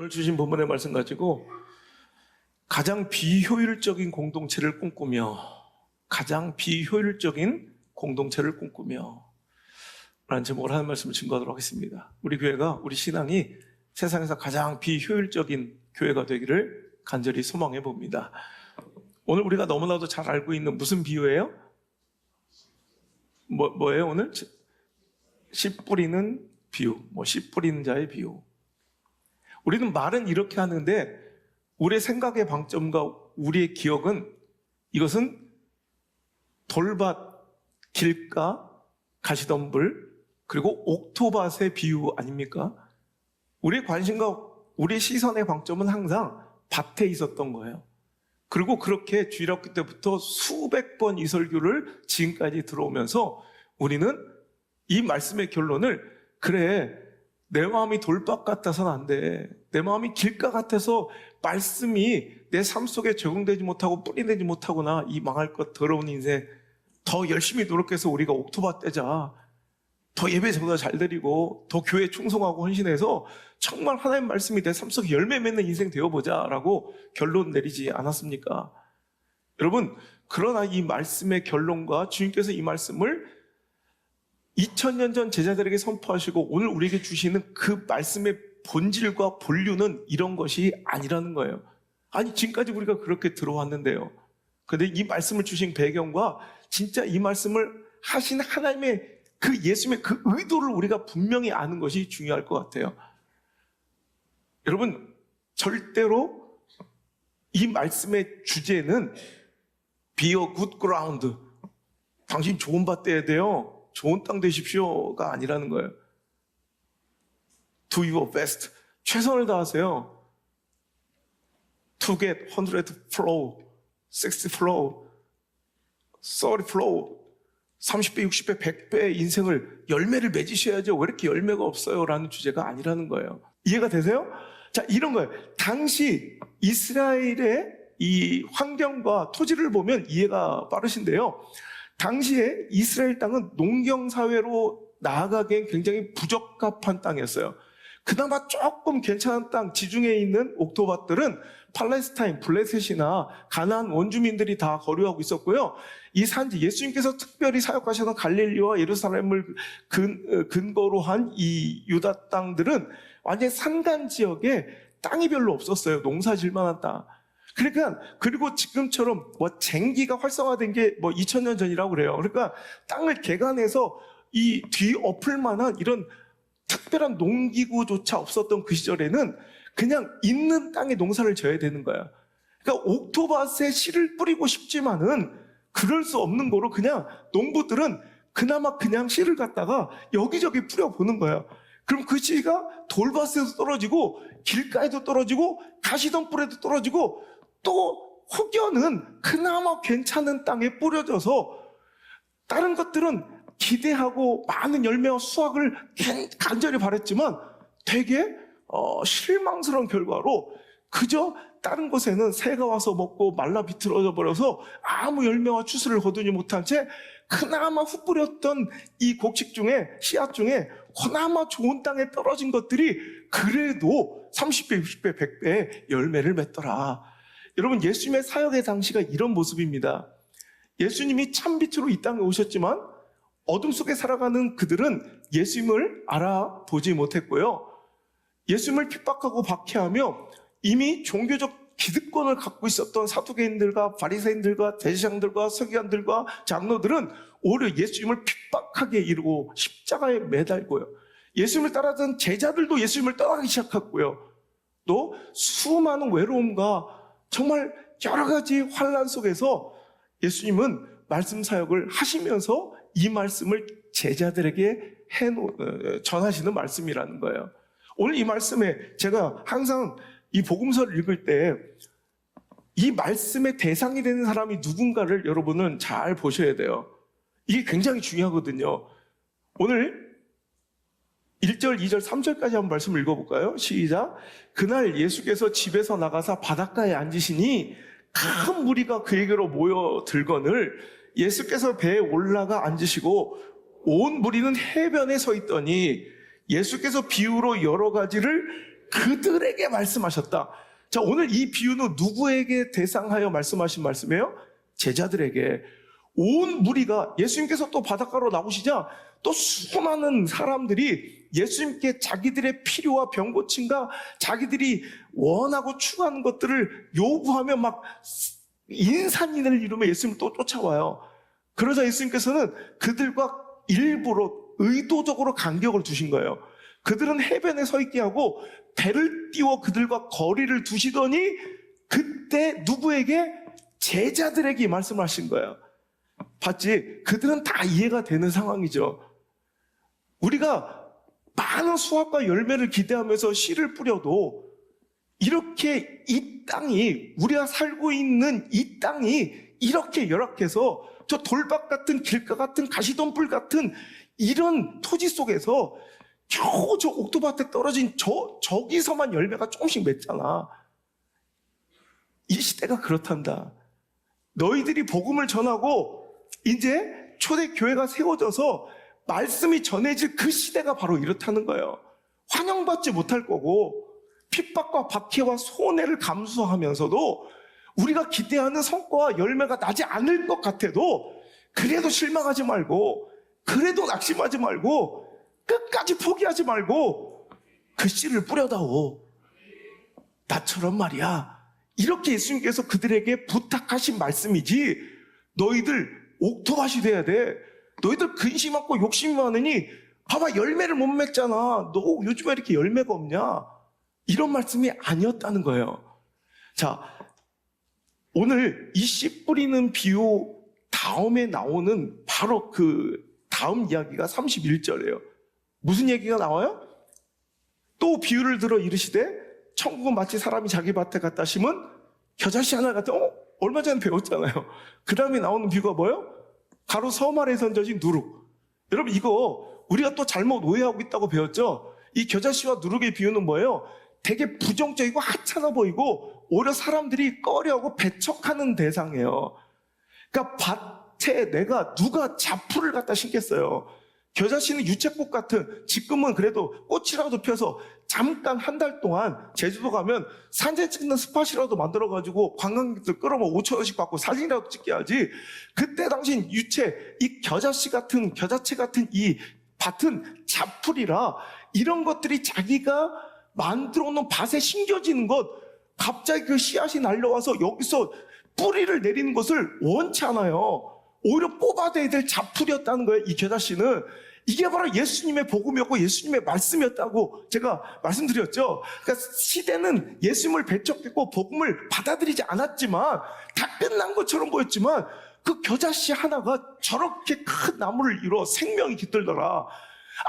오늘 주신 본문의 말씀 가지고 가장 비효율적인 공동체를 꿈꾸며 라는 제목으로 하는 말씀을 증거하도록 하겠습니다. 우리 교회가, 우리 신앙이 세상에서 가장 비효율적인 교회가 되기를 간절히 소망해 봅니다. 오늘 우리가 너무나도 잘 알고 있는 무슨 비유예요? 뭐예요 오늘? 씨 뿌리는 비유, 씨 뿌리는 자의 비유. 우리는 말은 이렇게 하는데 우리의 생각의 방점과 우리의 기억은 이것은 돌밭, 길가, 가시덤불, 그리고 옥토밭의 비유 아닙니까? 우리의 관심과 우리의 시선의 방점은 항상 밭에 있었던 거예요. 그리고 그렇게 주일학교 때부터 수백 번 이 설교를 지금까지 들어오면서 우리는 이 말씀의 결론을, 그래, 내 마음이 돌밭 같아서는 안 돼. 내 마음이 길가 같아서 말씀이 내 삶 속에 적용되지 못하고 뿌리내지 못하구나. 이 망할 것 더러운 인생. 더 열심히 노력해서 우리가 옥토밭 떼자. 더 예배 저보다 잘 드리고 더 교회 충성하고 헌신해서 정말 하나님 말씀이 내 삶 속에 열매 맺는 인생 되어보자라고 결론 내리지 않았습니까? 여러분, 그러나 이 말씀의 결론과 주님께서 이 말씀을 2000년 전 제자들에게 선포하시고 오늘 우리에게 주시는 그 말씀의 본질과 본류는 이런 것이 아니라는 거예요. 아니, 지금까지 우리가 그렇게 들어왔는데요. 그런데 이 말씀을 주신 배경과 진짜 이 말씀을 하신 하나님의 그 예수님의 그 의도를 우리가 분명히 아는 것이 중요할 것 같아요. 여러분, 절대로 이 말씀의 주제는 Be a good ground. 당신 좋은 밭 떼야 돼요. 좋은 땅 되십시오가 아니라는 거예요. Do your best. 최선을 다하세요. To get 100 flow, 60 flow, 30 flow, 30배, 60배, 100배 인생을 열매를 맺으셔야죠. 왜 이렇게 열매가 없어요? 라는 주제가 아니라는 거예요. 이해가 되세요? 자, 이런 거예요. 당시 이스라엘의 이 환경과 토지를 보면 이해가 빠르신데요. 당시에 이스라엘 땅은 농경사회로 나아가기엔 굉장히 부적합한 땅이었어요. 그나마 조금 괜찮은 땅, 지중해에 있는 옥토밭들은 팔레스타인, 블레셋이나 가나안 원주민들이 다 거류하고 있었고요. 이 산지, 예수님께서 특별히 사역하셨던 갈릴리와 예루살렘을 근거로 한 이 유다 땅들은 완전히 산간 지역에 땅이 별로 없었어요. 농사 질 만한 땅. 그러니까, 그리고 지금처럼 쟁기가 활성화된 게 2000년 전이라고 그래요. 그러니까 땅을 개간해서 이 뒤엎을 만한 이런 특별한 농기구조차 없었던 그 시절에는 그냥 있는 땅에 농사를 져야 되는 거야. 그러니까 옥토밭에 씨를 뿌리고 싶지만은 그럴 수 없는 거로 그냥 농부들은 그나마 그냥 씨를 갖다가 여기저기 뿌려보는 거야. 그럼 그 씨가 돌밭에도 떨어지고 길가에도 떨어지고 가시덤불에도 떨어지고 또 혹여는 그나마 괜찮은 땅에 뿌려져서 다른 것들은 기대하고 많은 열매와 수확을 간절히 바랬지만 되게 실망스러운 결과로 그저 다른 곳에는 새가 와서 먹고 말라 비틀어져 버려서 아무 열매와 추수를 거두지 못한 채 그나마 흩뿌렸던 이 곡식 중에, 씨앗 중에 그나마 좋은 땅에 떨어진 것들이 그래도 30배, 60배, 100배 열매를 맺더라. 여러분, 예수님의 사역의 당시가 이런 모습입니다. 예수님이 참빛으로 이 땅에 오셨지만 어둠 속에 살아가는 그들은 예수님을 알아보지 못했고요. 예수님을 핍박하고 박해하며 이미 종교적 기득권을 갖고 있었던 사두개인들과 바리새인들과 대제사장들과 서기관들과 장로들은 오히려 예수님을 핍박하게 이르고 십자가에 매달고요. 예수님을 따라던 제자들도 예수님을 떠나기 시작했고요. 또 수많은 외로움과 정말 여러 가지 환난 속에서 예수님은 말씀 사역을 하시면서 이 말씀을 제자들에게 전하시는 말씀이라는 거예요. 오늘 이 말씀에 제가 항상 이 복음서를 읽을 때 이 말씀의 대상이 되는 사람이 누군가를 여러분은 잘 보셔야 돼요. 이게 굉장히 중요하거든요. 오늘 1절, 2절, 3절까지 한번 말씀을 읽어볼까요? 시작. 그날 예수께서 집에서 나가사 바닷가에 앉으시니 큰 무리가 그에게로 모여들거늘 예수께서 배에 올라가 앉으시고 온 무리는 해변에 서 있더니 예수께서 비유로 여러 가지를 그들에게 말씀하셨다. 자, 오늘 이 비유는 누구에게 대상하여 말씀하신 말씀이에요? 제자들에게. 온 무리가 예수님께서 또 바닷가로 나오시자 또 수많은 사람들이 예수님께 자기들의 필요와 병 고침과 자기들이 원하고 추구하는 것들을 요구하며 막 인산인해를 이루며 예수님을 또 쫓아와요. 그러자 예수님께서는 그들과 일부러 의도적으로 간격을 두신 거예요. 그들은 해변에 서 있게 하고 배를 띄워 그들과 거리를 두시더니 그때 누구에게? 제자들에게 말씀하신 거예요. 봤지? 그들은 다 이해가 되는 상황이죠. 우리가 많은 수확과 열매를 기대하면서 씨를 뿌려도 이렇게 이 땅이, 우리가 살고 있는 이 땅이 이렇게 열악해서 저 돌박 같은 길가 같은 가시덤불 같은 이런 토지 속에서 겨우 저 옥토밭에 떨어진 저기서만 열매가 조금씩 맺잖아. 이 시대가 그렇단다. 너희들이 복음을 전하고 이제 초대교회가 세워져서 말씀이 전해질 그 시대가 바로 이렇다는 거예요. 환영받지 못할 거고 핍박과 박해와 손해를 감수하면서도 우리가 기대하는 성과와 열매가 나지 않을 것 같아도 그래도 실망하지 말고 그래도 낙심하지 말고 끝까지 포기하지 말고 그 씨를 뿌려다오. 나처럼 말이야. 이렇게 예수님께서 그들에게 부탁하신 말씀이지 너희들 옥토밭이 돼야 돼. 너희들 근심 많고 욕심이 많으니 봐봐 열매를 못 맺잖아. 너 요즘에 이렇게 열매가 없냐? 이런 말씀이 아니었다는 거예요. 자, 오늘 이 씨 뿌리는 비유 다음에 나오는 바로 그 다음 이야기가 31절이에요. 무슨 얘기가 나와요? 또 비유를 들어 이르시되 천국은 마치 사람이 자기 밭에 갖다 심은 겨자씨 하나 같은 얼마 전에 배웠잖아요. 그 다음에 나오는 비유가 뭐예요? 가로 섬 아래 선져진 누룩. 여러분 이거 우리가 또 잘못 오해하고 있다고 배웠죠? 이 겨자씨와 누룩의 비유는 뭐예요? 되게 부정적이고 하찮아 보이고 오히려 사람들이 꺼려하고 배척하는 대상이에요. 그러니까 밭에 누가 자풀을 갖다 심겠어요. 겨자씨는 유채꽃 같은, 지금은 그래도 꽃이라도 펴서 잠깐 한 달 동안 제주도 가면 사진 찍는 스팟이라도 만들어가지고 관광객들 끌어모 5,000원씩 받고 사진이라도 찍게 하지. 그때 당신 이 겨자씨 같은, 겨자채 같은 이 밭은 자풀이라 이런 것들이 자기가 만들어 놓은 밭에 심겨지는 것, 갑자기 그 씨앗이 날려와서 여기서 뿌리를 내리는 것을 원치 않아요. 오히려 뽑아내야 될 자풀이었다는 거예요, 이 겨자씨는. 이게 바로 예수님의 복음이었고 예수님의 말씀이었다고 제가 말씀드렸죠. 그러니까 시대는 예수님을 배척했고 복음을 받아들이지 않았지만 다 끝난 것처럼 보였지만 그 겨자씨 하나가 저렇게 큰 나무를 이뤄 생명이 깃들더라.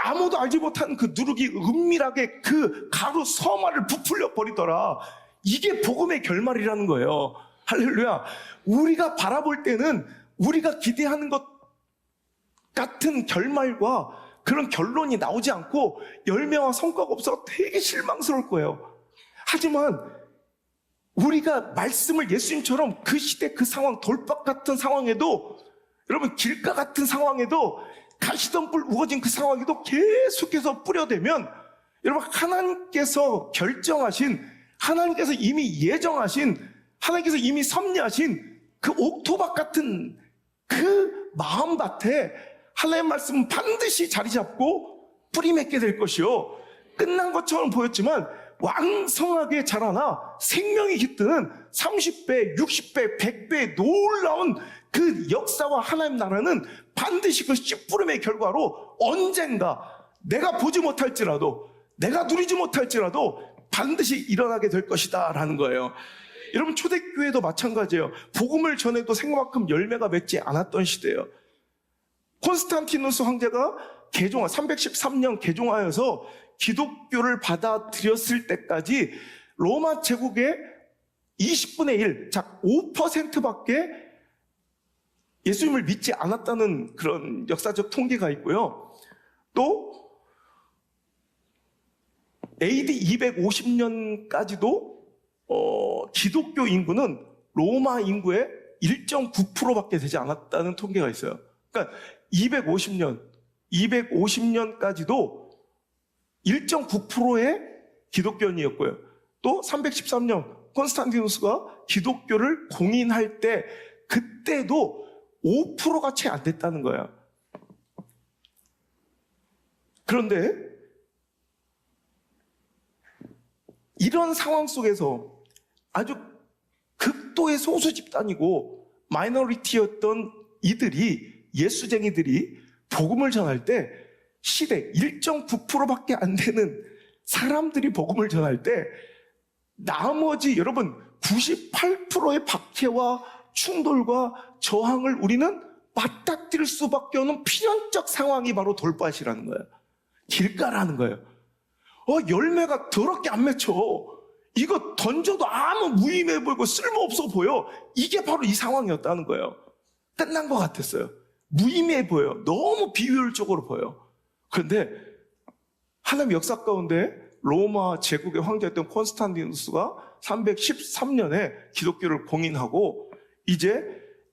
아무도 알지 못하는 그 누룩이 은밀하게 그 가루 서마를 부풀려 버리더라. 이게 복음의 결말이라는 거예요. 할렐루야. 우리가 바라볼 때는 우리가 기대하는 것 같은 결말과 그런 결론이 나오지 않고 열매와 성과가 없어서 되게 실망스러울 거예요. 하지만 우리가 말씀을 예수님처럼 그 시대 그 상황, 돌박 같은 상황에도, 여러분 길가 같은 상황에도, 가시덤불 우거진 그 상황에도 계속해서 뿌려대면 여러분 하나님께서 결정하신, 하나님께서 이미 예정하신, 하나님께서 이미 섭리하신 그 옥토밭 같은 그 마음밭에 하나님의 말씀은 반드시 자리 잡고 뿌리 맺게 될 것이요. 끝난 것처럼 보였지만 왕성하게 자라나 생명이 깃드는 30배, 60배, 100배의 놀라운 그 역사와 하나님 나라는 반드시 그 씨뿌림의 결과로 언젠가 내가 보지 못할지라도, 내가 누리지 못할지라도 반드시 일어나게 될 것이다 라는 거예요. 여러분 초대교회도 마찬가지예요. 복음을 전해도 생각만큼 열매가 맺지 않았던 시대예요. 콘스탄티누스 황제가 313년 개종하여서 기독교를 받아들였을 때까지 로마 제국의 20분의 1, 자 5%밖에 예수님을 믿지 않았다는 그런 역사적 통계가 있고요. 또 AD 250년까지도 기독교 인구는 로마 인구의 1.9%밖에 되지 않았다는 통계가 있어요. 그러니까 250년까지도 1.9%의 기독교인이었고요. 또 313년 콘스탄티누스가 기독교를 공인할 때 그때도 5%가 채 안 됐다는 거야. 그런데 이런 상황 속에서 아주 극도의 소수 집단이고 마이너리티였던 이들이, 예수쟁이들이 복음을 전할 때 시대 1.9%밖에 안 되는 사람들이 복음을 전할 때 나머지 여러분 98%의 박해와 충돌과 저항을 우리는 맞닥뜨릴 수밖에 없는 필연적 상황이 바로 돌밭이라는 거예요. 길가라는 거예요. 열매가 더럽게 안 맺혀. 이거 던져도 아무 무의미해 보이고 쓸모없어 보여. 이게 바로 이 상황이었다는 거예요. 끝난 것 같았어요. 무의미해 보여요. 너무 비효율적으로 보여요. 그런데 하나님 역사 가운데 로마 제국의 황제였던 콘스탄티누스가 313년에 기독교를 공인하고 이제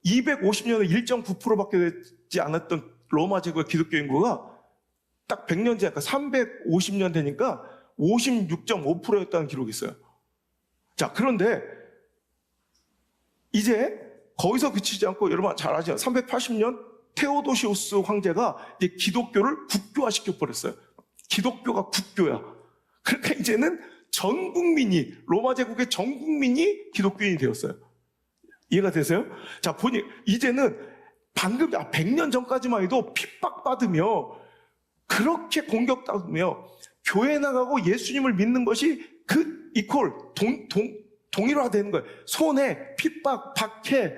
250년에 1.9%밖에 되지 않았던 로마 제국의 기독교 인구가 딱 100년 지나니까 350년 되니까 56.5%였다는 기록이 있어요. 자, 그런데 이제 거기서 그치지 않고 여러분 잘 아시죠? 380년 테오도시우스 황제가 이제 기독교를 국교화시켜 버렸어요. 기독교가 국교야. 그러니까 이제는 전 국민이, 로마 제국의 전 국민이 기독교인이 되었어요. 이해가 되세요? 자, 보니 이제는 방금 100년 전까지만 해도 핍박받으며 그렇게 공격받으며 교회 나가고 예수님을 믿는 것이 그 이퀄 동일화되는 거예요. 손해, 핍박, 박해,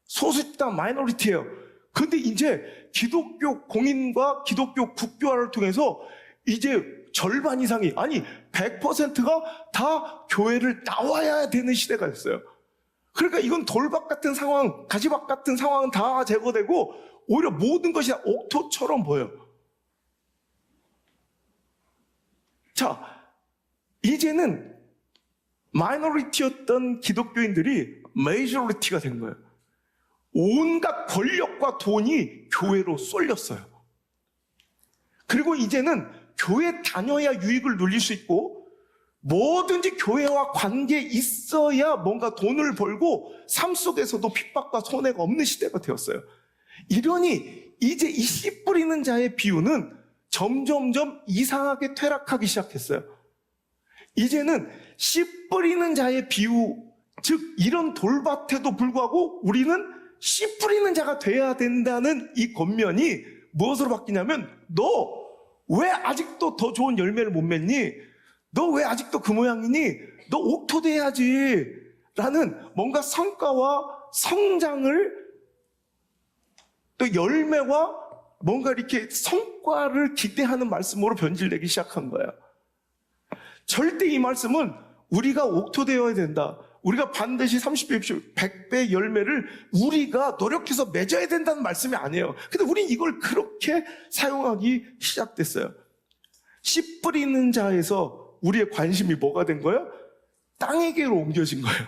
소수집단 마이너리티예요. 근데 이제 기독교 공인과 기독교 국교화를 통해서 이제 절반 이상이, 아니 100%가 다 교회를 나와야 되는 시대가 됐어요. 그러니까 이건 돌박 같은 상황, 가지박 같은 상황은 다 제거되고 오히려 모든 것이 옥토처럼 보여요. 자, 이제는 마이너리티였던 기독교인들이 메이저리티가 된 거예요. 온갖 권력과 돈이 교회로 쏠렸어요. 그리고 이제는 교회 다녀야 유익을 누릴 수 있고 뭐든지 교회와 관계 있어야 뭔가 돈을 벌고 삶 속에서도 핍박과 손해가 없는 시대가 되었어요. 이러니 이제 이 씨 뿌리는 자의 비유는 점점점 이상하게 퇴락하기 시작했어요. 이제는 씨 뿌리는 자의 비유, 즉 이런 돌밭에도 불구하고 우리는 씨 뿌리는 자가 돼야 된다는 이 권면이 무엇으로 바뀌냐면 너 왜 아직도 더 좋은 열매를 못 맺니? 너 왜 아직도 그 모양이니? 너 옥토돼야지 라는 뭔가 성과와 성장을 또 열매와 뭔가 이렇게 성과를 기대하는 말씀으로 변질되기 시작한 거야. 절대 이 말씀은 우리가 옥토되어야 된다, 우리가 반드시 30배, 60배, 100배 열매를 우리가 노력해서 맺어야 된다는 말씀이 아니에요. 근데 우린 이걸 그렇게 사용하기 시작됐어요. 씨 뿌리는 자에서 우리의 관심이 뭐가 된 거예요? 땅에게로 옮겨진 거예요.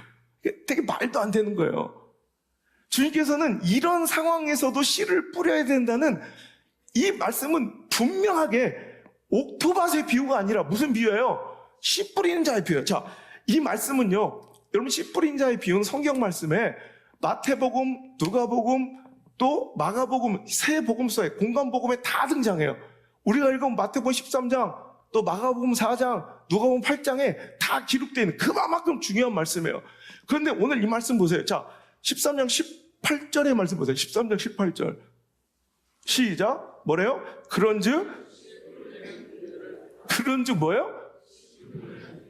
되게 말도 안 되는 거예요. 주님께서는 이런 상황에서도 씨를 뿌려야 된다는 이 말씀은 분명하게 옥토밭의 비유가 아니라 무슨 비유예요? 씨 뿌리는 자의 비유예요. 자, 이 말씀은요, 여러분 씨 뿌린 자의 비유는 성경 말씀에 마태복음, 누가복음, 또 마가복음, 세 복음서에, 공간복음에 다 등장해요. 우리가 읽은 마태복음 13장, 또 마가복음 4장, 누가복음 8장에 다 기록되어 있는 그만큼 중요한 말씀이에요. 그런데 오늘 이 말씀 보세요. 자, 13장 18절의 말씀 보세요. 13장 18절. 시작. 뭐래요? 그런즉 뭐예요?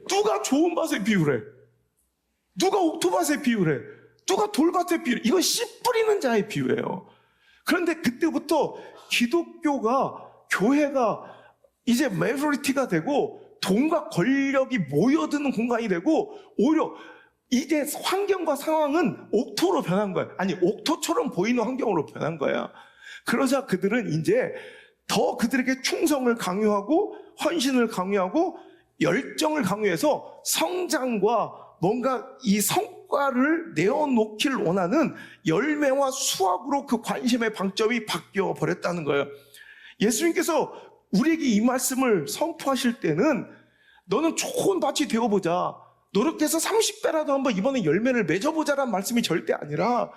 누가 좋은 밭에 비유래? 누가 옥토밭에 비유래? 누가 돌밭에 비유래? 이건 씨 뿌리는 자의 비유예요. 그런데 그때부터 기독교가, 교회가 이제 메조리티가 되고 돈과 권력이 모여드는 공간이 되고 오히려 이제 환경과 상황은 옥토로 변한 거야. 아니, 옥토처럼 보이는 환경으로 변한 거야. 그러자 그들은 이제 더 그들에게 충성을 강요하고 헌신을 강요하고 열정을 강요해서 성장과 뭔가 이 성과를 내어놓기를 원하는 열매와 수확으로 그 관심의 방점이 바뀌어 버렸다는 거예요. 예수님께서 우리에게 이 말씀을 선포하실 때는 너는 좋은 밭이 되어보자. 노력해서 30배라도 한번 이번에 열매를 맺어보자라는 말씀이 절대 아니라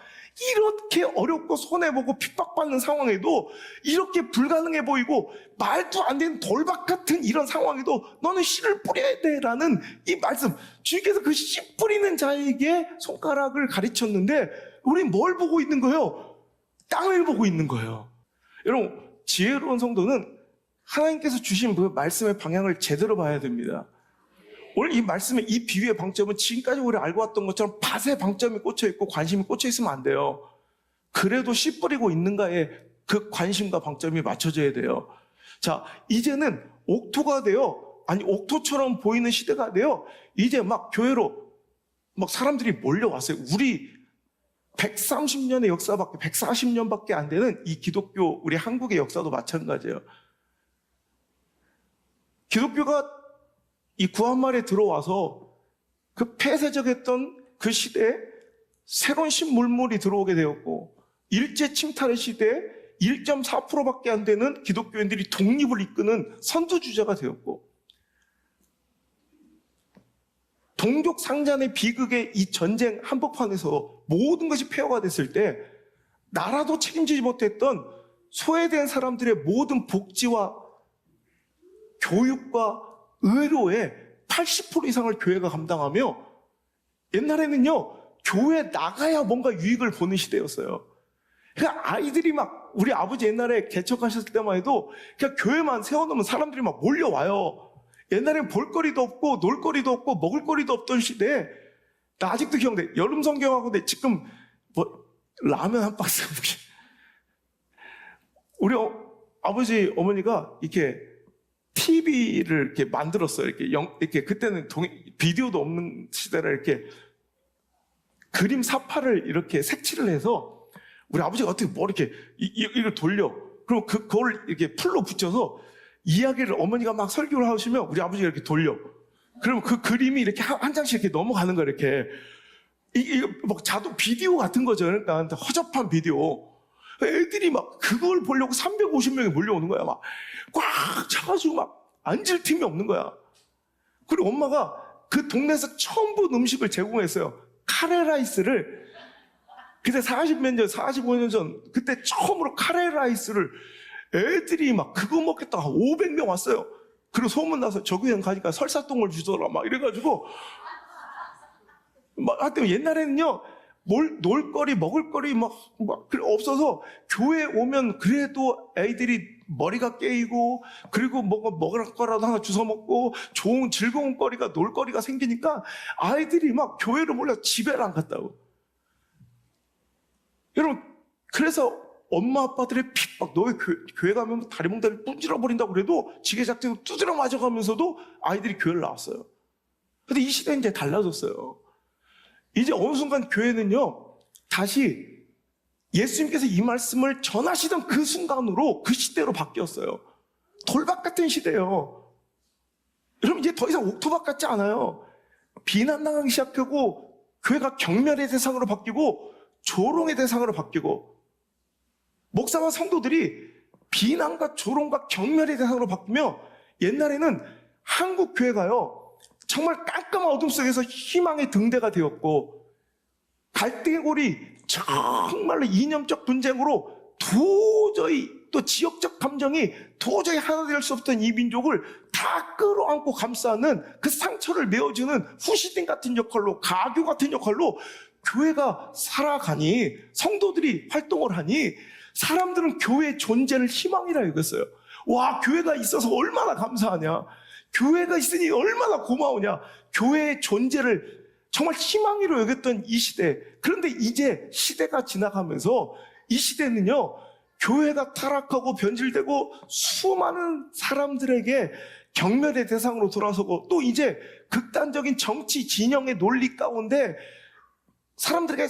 이렇게 어렵고 손해보고 핍박받는 상황에도 이렇게 불가능해 보이고 말도 안 되는 돌박 같은 이런 상황에도 너는 씨를 뿌려야 돼라는 이 말씀. 주님께서 그 씨 뿌리는 자에게 손가락을 가르쳤는데 우린 뭘 보고 있는 거예요? 땅을 보고 있는 거예요. 여러분, 지혜로운 성도는 하나님께서 주신 그 말씀의 방향을 제대로 봐야 됩니다. 오늘 이 말씀의 이 비유의 방점은 지금까지 우리 알고 왔던 것처럼 밭에 방점이 꽂혀 있고 관심이 꽂혀 있으면 안 돼요. 그래도 씨 뿌리고 있는가에 그 관심과 방점이 맞춰져야 돼요. 자, 이제는 옥토가 돼요. 아니, 옥토처럼 보이는 시대가 돼요. 이제 막 교회로 막 사람들이 몰려왔어요. 우리 130년의 역사밖에, 140년밖에 안 되는 이 기독교, 우리 한국의 역사도 마찬가지예요. 기독교가 이 구한말에 들어와서 그 폐쇄적했던 그 시대에 새로운 신물물이 들어오게 되었고, 일제 침탈의 시대에 1.4%밖에 안 되는 기독교인들이 독립을 이끄는 선두주자가 되었고, 동족 상잔의 비극의 이 전쟁 한복판에서 모든 것이 폐허가 됐을 때 나라도 책임지지 못했던 소외된 사람들의 모든 복지와 교육과 의료의 80% 이상을 교회가 감당하며, 옛날에는요 교회 나가야 뭔가 유익을 보는 시대였어요. 그러니까 아이들이 막, 우리 아버지 옛날에 개척하셨을 때만 해도 그냥 교회만 세워놓으면 사람들이 막 몰려와요. 옛날엔 볼거리도 없고 놀거리도 없고 먹을거리도 없던 시대에, 나 아직도 기억돼. 여름 성경하고 내 지금 뭐 라면 한 박스 우리 아버지 어머니가 이렇게 TV를 이렇게 만들었어요. 이렇게 그때는 비디오도 없는 시대라 이렇게 그림 사파를 이렇게 색칠을 해서 우리 아버지가 어떻게 뭐 이렇게 이걸 돌려. 그리고 그걸 이렇게 풀로 붙여서 이야기를 어머니가 막 설교를 하시면 우리 아버지가 이렇게 돌려. 그러면 그 그림이 이렇게 한 장씩 이렇게 넘어가는 거야, 이렇게. 이거 뭐 자동 비디오 같은 거죠. 그러니까 허접한 비디오. 애들이 막 그걸 보려고 350명이 몰려오는 거야. 막 꽉 차가지고 막 앉을 틈이 없는 거야. 그리고 엄마가 그 동네에서 처음 본 음식을 제공했어요. 카레라이스를. 그때 45년 전, 그때 처음으로 카레라이스를 애들이 막 그거 먹겠다가 500명 왔어요. 그리고 소문나서 저 교회 가니까 설사똥을 주더라 막 이래가지고 막 하여튼 옛날에는요 놀거리 먹을거리 막 없어서 교회 오면 그래도 애들이 머리가 깨이고 그리고 뭔가 먹을 거라도 하나 주워 먹고 좋은 즐거운 거리가 놀거리가 생기니까 아이들이 막 교회를 몰려 집에를 안 갔다고. 여러분, 그래서 엄마 아빠들의 핍박, 너희 교회 가면 다리 몽다리 분질러 버린다고 그래도 지게작대로 두드려 맞아가면서도 아이들이 교회를 나왔어요. 근데 이 시대는 이제 달라졌어요. 이제 어느 순간 교회는요 다시 예수님께서 이 말씀을 전하시던 그 순간으로 그 시대로 바뀌었어요. 돌박 같은 시대예요. 여러분, 이제 더 이상 옥토박 같지 않아요. 비난당하기 시작하고 교회가 경멸의 대상으로 바뀌고 조롱의 대상으로 바뀌고, 목사와 성도들이 비난과 조롱과 경멸의 대상으로 바뀌며, 옛날에는 한국 교회가요 정말 깜깜한 어둠 속에서 희망의 등대가 되었고, 갈등의 골이 정말로 이념적 분쟁으로 도저히, 또 지역적 감정이 도저히 하나 될 수 없던 이 민족을 다 끌어안고 감싸는 그 상처를 메워주는 후시딘 같은 역할로, 가교 같은 역할로 교회가 살아가니, 성도들이 활동을 하니 사람들은 교회의 존재를 희망이라 여겼어요. 와, 교회가 있어서 얼마나 감사하냐, 교회가 있으니 얼마나 고마우냐, 교회의 존재를 정말 희망이로 여겼던 이 시대. 그런데 이제 시대가 지나가면서 이 시대는요 교회가 타락하고 변질되고 수많은 사람들에게 경멸의 대상으로 돌아서고, 또 이제 극단적인 정치 진영의 논리 가운데 사람들에게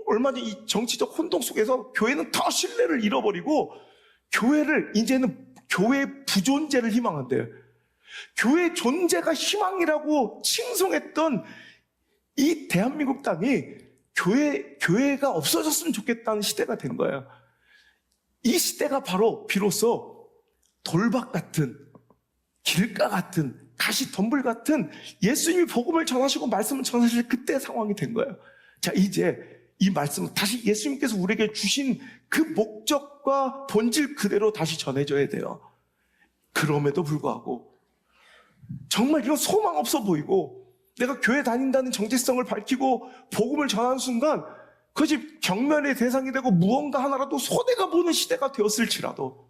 얼마 전 이 정치적 혼동 속에서 교회는 더 신뢰를 잃어버리고 교회를 이제는 교회의 부존재를 희망한대요. 교회의 존재가 희망이라고 칭송했던 이 대한민국 땅이 교회가 없어졌으면 좋겠다는 시대가 된 거예요. 이 시대가 바로 비로소 돌박 같은, 길가 같은 다시 덤불 같은 예수님이 복음을 전하시고 말씀을 전하실 그때 상황이 된 거예요. 자, 이제 이 말씀은 다시 예수님께서 우리에게 주신 그 목적과 본질 그대로 다시 전해져야 돼요. 그럼에도 불구하고 정말 이런 소망 없어 보이고 내가 교회 다닌다는 정체성을 밝히고 복음을 전하는 순간 그것이 경멸의 대상이 되고 무언가 하나라도 손해가 보는 시대가 되었을지라도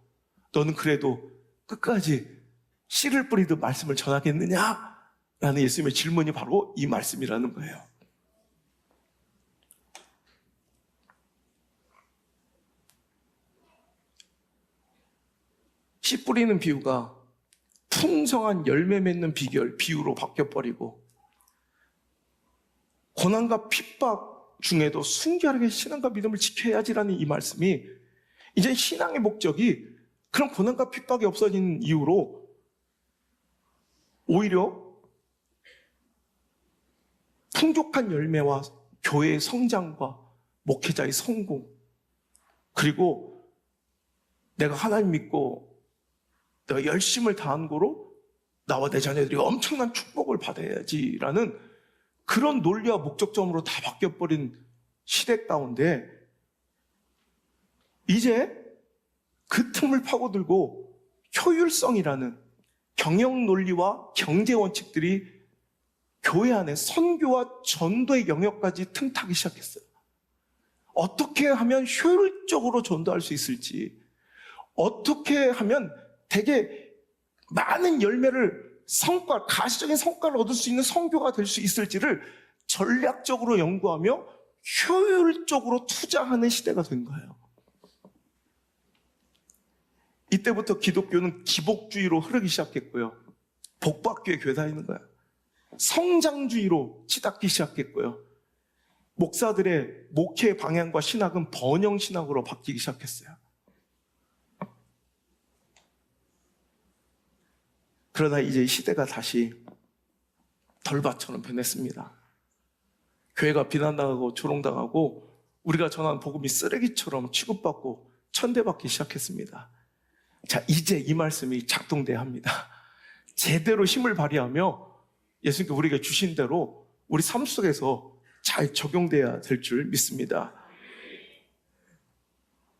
너는 그래도 끝까지 씨를 뿌리듯 말씀을 전하겠느냐? 라는 예수님의 질문이 바로 이 말씀이라는 거예요. 씨 뿌리는 비유가 풍성한 열매 맺는 비유로 바뀌어버리고 고난과 핍박 중에도 순결하게 신앙과 믿음을 지켜야지라는 이 말씀이 이제 신앙의 목적이 그런 고난과 핍박이 없어진 이유로 오히려 풍족한 열매와 교회의 성장과 목회자의 성공 그리고 내가 하나님 믿고 내가 열심을 다한 거로 나와 내 자녀들이 엄청난 축복을 받아야지라는 그런 논리와 목적점으로 다 바뀌어버린 시대 가운데 이제 그 틈을 파고들고 효율성이라는 경영 논리와 경제 원칙들이 교회 안에 선교와 전도의 영역까지 틈타기 시작했어요. 어떻게 하면 효율적으로 전도할 수 있을지, 어떻게 하면 되게 많은 열매를 가시적인 성과를 얻을 수 있는 선교가 될 수 있을지를 전략적으로 연구하며 효율적으로 투자하는 시대가 된 거예요. 이때부터 기독교는 기복주의로 흐르기 시작했고요. 복받기에 교회 다니는 거야. 성장주의로 치닫기 시작했고요. 목사들의 목회 방향과 신학은 번영 신학으로 바뀌기 시작했어요. 그러나 이제 시대가 다시 덜밭처럼 변했습니다. 교회가 비난당하고 조롱당하고 우리가 전한 복음이 쓰레기처럼 취급받고 천대받기 시작했습니다. 자, 이제 이 말씀이 작동돼야 합니다. 제대로 힘을 발휘하며 예수님께 우리에게 주신 대로 우리 삶 속에서 잘 적용돼야 될 줄 믿습니다.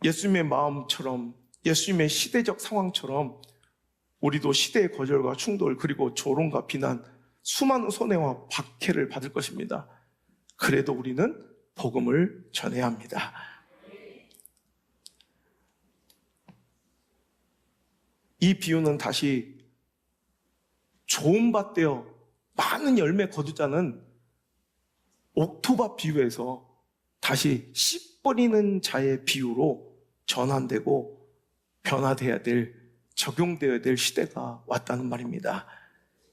예수님의 마음처럼 예수님의 시대적 상황처럼 우리도 시대의 거절과 충돌 그리고 조롱과 비난 수많은 손해와 박해를 받을 것입니다. 그래도 우리는 복음을 전해야 합니다. 이 비유는 다시 좋은 밭 되어 많은 열매 거두자는 옥토밭 비유에서 다시 씨 뿌리는 자의 비유로 전환되고 변화되어야 될, 적용되어야 될 시대가 왔다는 말입니다.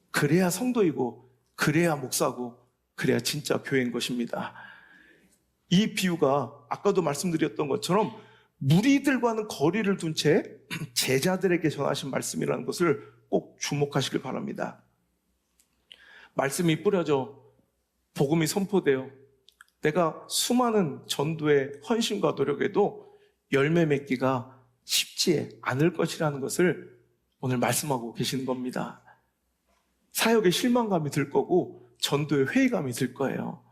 그래야 성도이고 그래야 목사고 그래야 진짜 교회인 것입니다. 이 비유가 아까도 말씀드렸던 것처럼 무리들과는 거리를 둔 채 제자들에게 전하신 말씀이라는 것을 꼭 주목하시길 바랍니다. 말씀이 뿌려져 복음이 선포되어 내가 수많은 전도의 헌신과 노력에도 열매 맺기가 쉽지 않을 것이라는 것을 오늘 말씀하고 계시는 겁니다. 사역에 실망감이 들 거고 전도에 회의감이 들 거예요.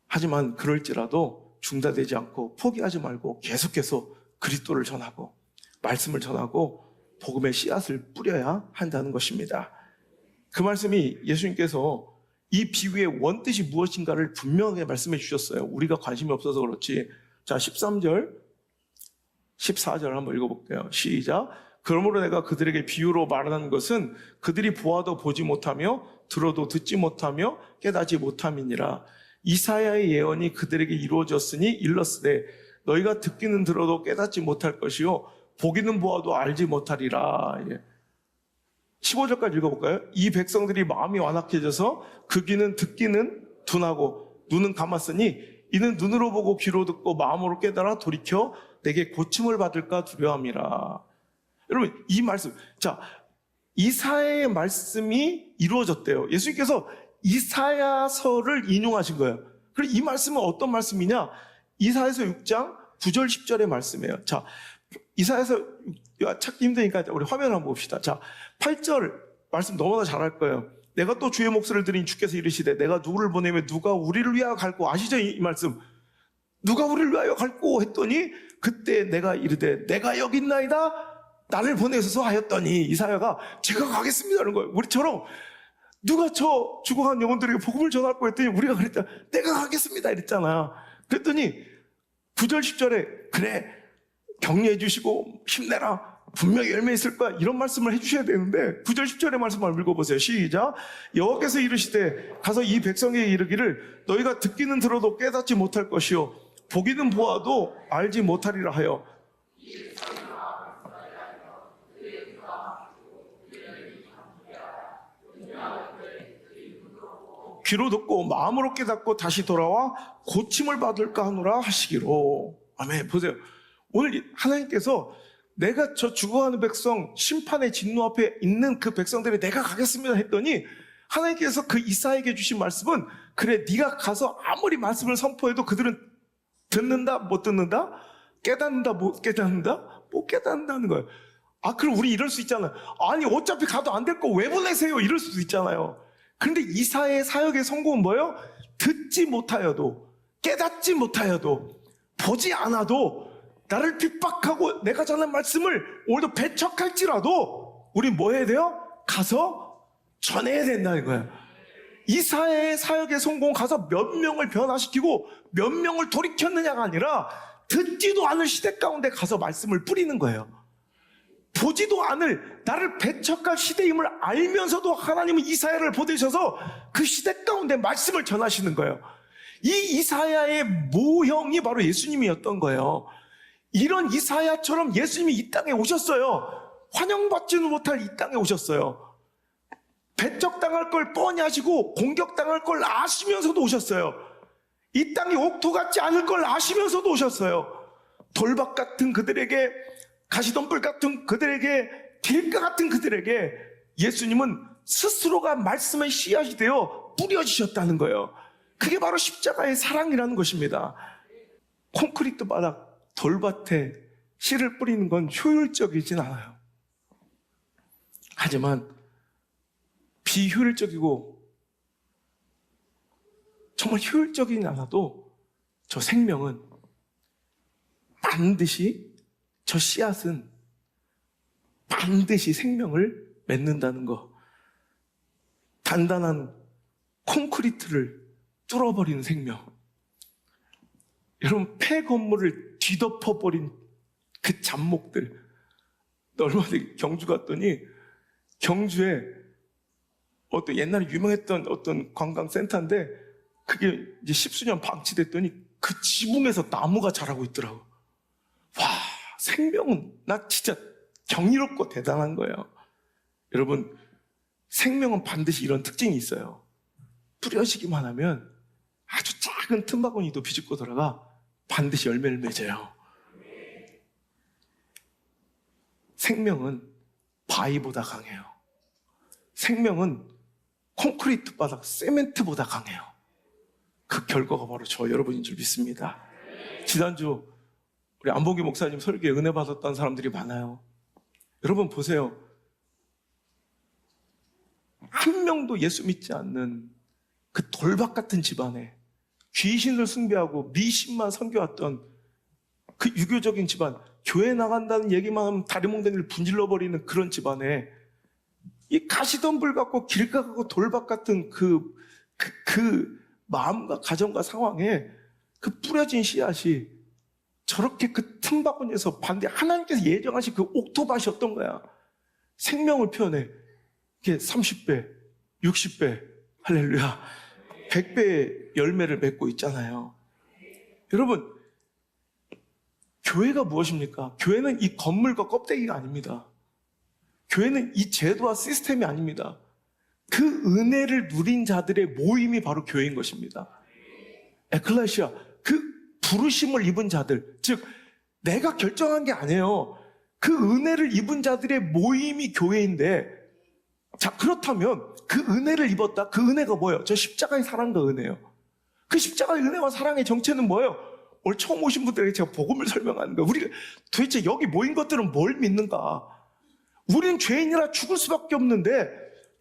하지만 그럴지라도 중단되지 않고 포기하지 말고 계속해서 그리스도를 전하고 말씀을 전하고 복음의 씨앗을 뿌려야 한다는 것입니다. 그 말씀이 예수님께서 이 비유의 원뜻이 무엇인가를 분명하게 말씀해 주셨어요. 우리가 관심이 없어서 그렇지. 자, 13절, 14절 한번 읽어볼게요. 시작. 그러므로 내가 그들에게 비유로 말하는 것은 그들이 보아도 보지 못하며 들어도 듣지 못하며 깨닫지 못함이니라. 이사야의 예언이 그들에게 이루어졌으니 일렀으되 너희가 듣기는 들어도 깨닫지 못할 것이요 보기는 보아도 알지 못하리라. 15절까지 읽어볼까요? 이 백성들이 마음이 완악해져서 그 귀는 듣기는 둔하고 눈은 감았으니 이는 눈으로 보고 귀로 듣고 마음으로 깨달아 돌이켜 내게 고침을 받을까 두려움이라. 여러분, 이 말씀, 자, 이사야의 말씀이 이루어졌대요. 예수님께서 이사야서를 인용하신 거예요. 그리고 이 말씀은 어떤 말씀이냐? 이사야서 6장 9절 10절의 말씀이에요. 자, 이사야서 찾기 힘드니까 우리 화면 한번 봅시다. 자, 8절 말씀 너무나 잘할 거예요. 내가 또 주의 목소리를 들으니 주께서 이르시되 내가 누구를 보내면 누가 우리를 위하여 갈고, 아시죠? 이 말씀. 누가 우리를 위하여 갈고 했더니 그때 내가 이르되 내가 여기 있나이다 나를 보내소서 하였더니 이사야가 제가 가겠습니다는 거예요. 우리처럼 누가 저 죽어간 영혼들에게 복음을 전할 거 했더니 우리가 그랬잖아. 내가 가겠습니다 이랬잖아. 그랬더니 9절 10절에 그래 격려해 주시고 힘내라 분명히 열매 있을 거야 이런 말씀을 해주셔야 되는데 9절 10절의 말씀을 읽어보세요. 시작. 여호와께서 이르시되 가서 이 백성에게 이르기를 너희가 듣기는 들어도 깨닫지 못할 것이요 보기는 보아도 알지 못하리라 하여 귀로 듣고 마음으로 깨닫고 다시 돌아와 고침을 받을까 하노라 하시기로. 아멘. 보세요. 오늘 하나님께서 내가 저 죽어가는 백성 심판의 진노 앞에 있는 그 백성들이 내가 가겠습니다 했더니 하나님께서 그 이사야에게 주신 말씀은 그래 네가 가서 아무리 말씀을 선포해도 그들은 듣는다 못 듣는다 깨닫는다 못 깨닫는다 못 깨닫는다는 거예요. 아 그럼 우리 이럴 수 있잖아요. 아니 어차피 가도 안 될 거 왜 보내세요 이럴 수도 있잖아요. 그런데 이사야의 사역의 성공은 뭐예요? 듣지 못하여도 깨닫지 못하여도 보지 않아도 나를 핍박하고 내가 전한 말씀을 오늘도 배척할지라도 우리 뭐 해야 돼요? 가서 전해야 된다는 거예요. 이사야의 사역의 성공 가서 몇 명을 변화시키고 몇 명을 돌이켰느냐가 아니라 듣지도 않을 시대 가운데 가서 말씀을 뿌리는 거예요. 보지도 않을 나를 배척할 시대임을 알면서도 하나님은 이사야를 보내셔서 그 시대 가운데 말씀을 전하시는 거예요. 이 이사야의 모형이 바로 예수님이었던 거예요. 이런 이사야처럼 예수님이 이 땅에 오셨어요. 환영받지는 못할 이 땅에 오셨어요. 배척당할 걸 뻔히 아시고 공격당할 걸 아시면서도 오셨어요. 이 땅이 옥토 같지 않을 걸 아시면서도 오셨어요. 돌박 같은 그들에게, 가시덤불 같은 그들에게, 길가 같은 그들에게 예수님은 스스로가 말씀의 씨앗이 되어 뿌려지셨다는 거예요. 그게 바로 십자가의 사랑이라는 것입니다. 콘크리트 바닥, 돌밭에 씨를 뿌리는 건 효율적이진 않아요. 하지만 비효율적이고 정말 효율적이진 않아도 저 생명은 반드시, 저 씨앗은 반드시 생명을 맺는다는 거. 단단한 콘크리트를 뚫어버리는 생명. 여러분, 폐 건물을 뒤덮어버린 그 잡목들. 얼마 전에 경주 갔더니 경주에 어떤 옛날에 유명했던 어떤 관광센터인데 그게 이제 십수년 방치됐더니 그 지붕에서 나무가 자라고 있더라고. 와, 생명은 나 진짜 경이롭고 대단한 거예요. 여러분, 생명은 반드시 이런 특징이 있어요. 뿌려지기만 하면 아주 작은 틈바구니도 비집고 들어가 반드시 열매를 맺어요. 생명은 바위보다 강해요. 생명은 콘크리트 바닥, 세멘트보다 강해요. 그 결과가 바로 저 여러분인 줄 믿습니다. 지난주 우리 안봉기 목사님 설교에 은혜 받았던 사람들이 많아요. 여러분 보세요. 한 명도 예수 믿지 않는 그 돌박 같은 집안에 귀신을 숭배하고 미신만 섬겨왔던 그 유교적인 집안, 교회 나간다는 얘기만 하면 다리몽댕이를 분질러버리는 그런 집안에 이 가시덤불 같고 길가 같고 돌박 같은 그 마음과 가정과 상황에 그 뿌려진 씨앗이 저렇게 그 틈바구니에서 반대 하나님께서 예정하신 그 옥토밭이었던 거야. 생명을 표현해. 이게 30배, 60배, 할렐루야, 100배의 열매를 맺고 있잖아요. 여러분, 교회가 무엇입니까? 교회는 이 건물과 껍데기가 아닙니다. 교회는 이 제도와 시스템이 아닙니다. 그 은혜를 누린 자들의 모임이 바로 교회인 것입니다. 에클레시아, 그 부르심을 입은 자들, 즉 내가 결정한 게 아니에요. 그 은혜를 입은 자들의 모임이 교회인데, 자, 그렇다면 그 은혜를 입었다. 그 은혜가 뭐예요? 저 십자가의 사랑과 은혜예요. 그 십자가의 은혜와 사랑의 정체는 뭐예요? 오늘 처음 오신 분들에게 제가 복음을 설명하는 거예요. 우리가 도대체 여기 모인 것들은 뭘 믿는가? 우리는 죄인이라 죽을 수밖에 없는데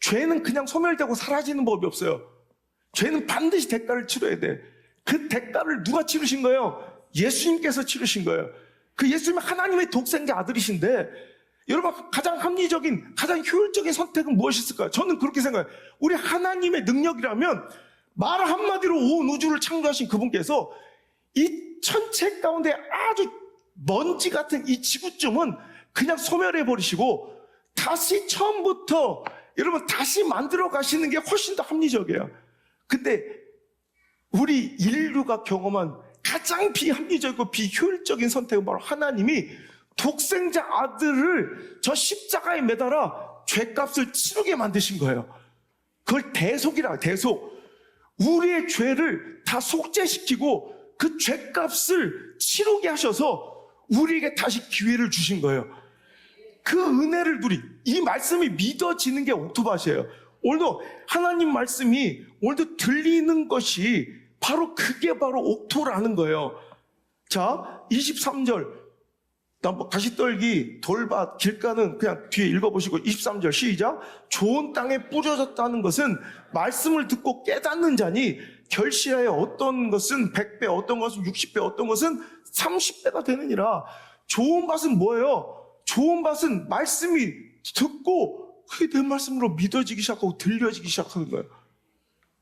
죄는 그냥 소멸되고 사라지는 법이 없어요. 죄는 반드시 대가를 치러야 돼. 그 대가를 누가 치르신 거예요? 예수님께서 치르신 거예요. 그 예수님은 하나님의 독생자 아들이신데, 여러분 가장 합리적인, 가장 효율적인 선택은 무엇이 있을까요? 저는 그렇게 생각해요. 우리 하나님의 능력이라면 말 한마디로 온 우주를 창조하신 그분께서 이 천체 가운데 아주 먼지 같은 이 지구쯤은 그냥 소멸해 버리시고 다시 처음부터 여러분 다시 만들어 가시는 게 훨씬 더 합리적이에요. 근데 우리 인류가 경험한 가장 비합리적이고 비효율적인 선택은 바로 하나님이 독생자 아들을 저 십자가에 매달아 죄값을 치르게 만드신 거예요. 그걸 대속이라, 대속. 우리의 죄를 다 속죄시키고 그 죄값을 치르게 하셔서 우리에게 다시 기회를 주신 거예요. 그 은혜를 이 말씀이 믿어지는 게 옥토밭이에요. 오늘도 하나님 말씀이 오늘도 들리는 것이 바로 그게 바로 옥토라는 거예요. 자, 23절. 가시떨기, 돌밭, 길가는 그냥 뒤에 읽어보시고 23절 시작. 좋은 땅에 뿌려졌다는 것은 말씀을 듣고 깨닫는 자니 결실하여 어떤 것은 100배, 어떤 것은 60배, 어떤 것은 30배가 되느니라. 좋은 밭은 뭐예요? 좋은 밭은 말씀이 듣고 그게 내 말씀으로 믿어지기 시작하고 들려지기 시작하는 거예요.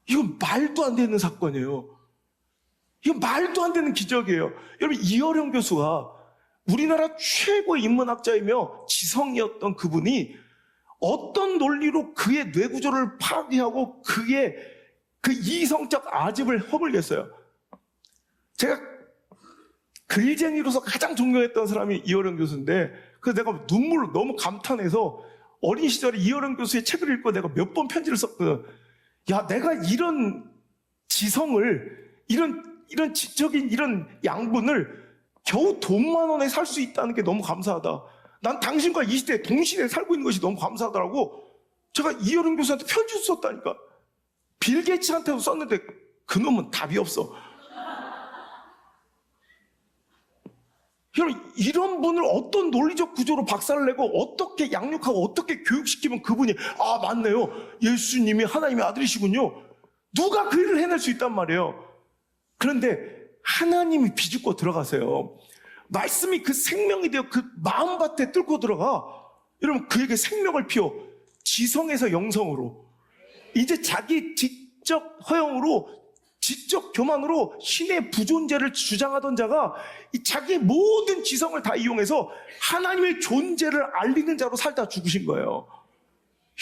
이건 말도 안 되는 사건이에요. 이건 말도 안 되는 기적이에요. 여러분, 이어령 교수가 우리나라 최고의 인문학자이며 지성이었던 그분이 어떤 논리로 그의 뇌구조를 파괴하고 그의 그 이성적 아집을 허물겠어요. 제가 글쟁이로서 가장 존경했던 사람이 이어령 교수인데, 그래서 내가 눈물로 너무 감탄해서 어린 시절에 이어령 교수의 책을 읽고 내가 몇 번 편지를 썼거든. 야, 내가 이런 지성을, 이런 지적인 이런 양분을 겨우 돈 10,000원에 살 수 있다는 게 너무 감사하다. 난 당신과 이 시대에 동시대에 살고 있는 것이 너무 감사하더라고. 제가 이어령 교수한테 편지를 썼다니까. 빌 게이츠한테도 썼는데 그놈은 답이 없어. 여러분, 이런 분을 어떤 논리적 구조로 박살을 내고 어떻게 양육하고 어떻게 교육시키면 그분이 맞네요, 예수님이 하나님의 아들이시군요, 누가 그 일을 해낼 수 있단 말이에요. 그런데 하나님이 비집고 들어가세요. 말씀이 그 생명이 되어 그 마음밭에 뚫고 들어가 여러분 그에게 생명을 피워 지성에서 영성으로 이제 자기 지적 허영으로 지적 교만으로 신의 부존재를 주장하던 자가 자기의 모든 지성을 다 이용해서 하나님의 존재를 알리는 자로 살다 죽으신 거예요.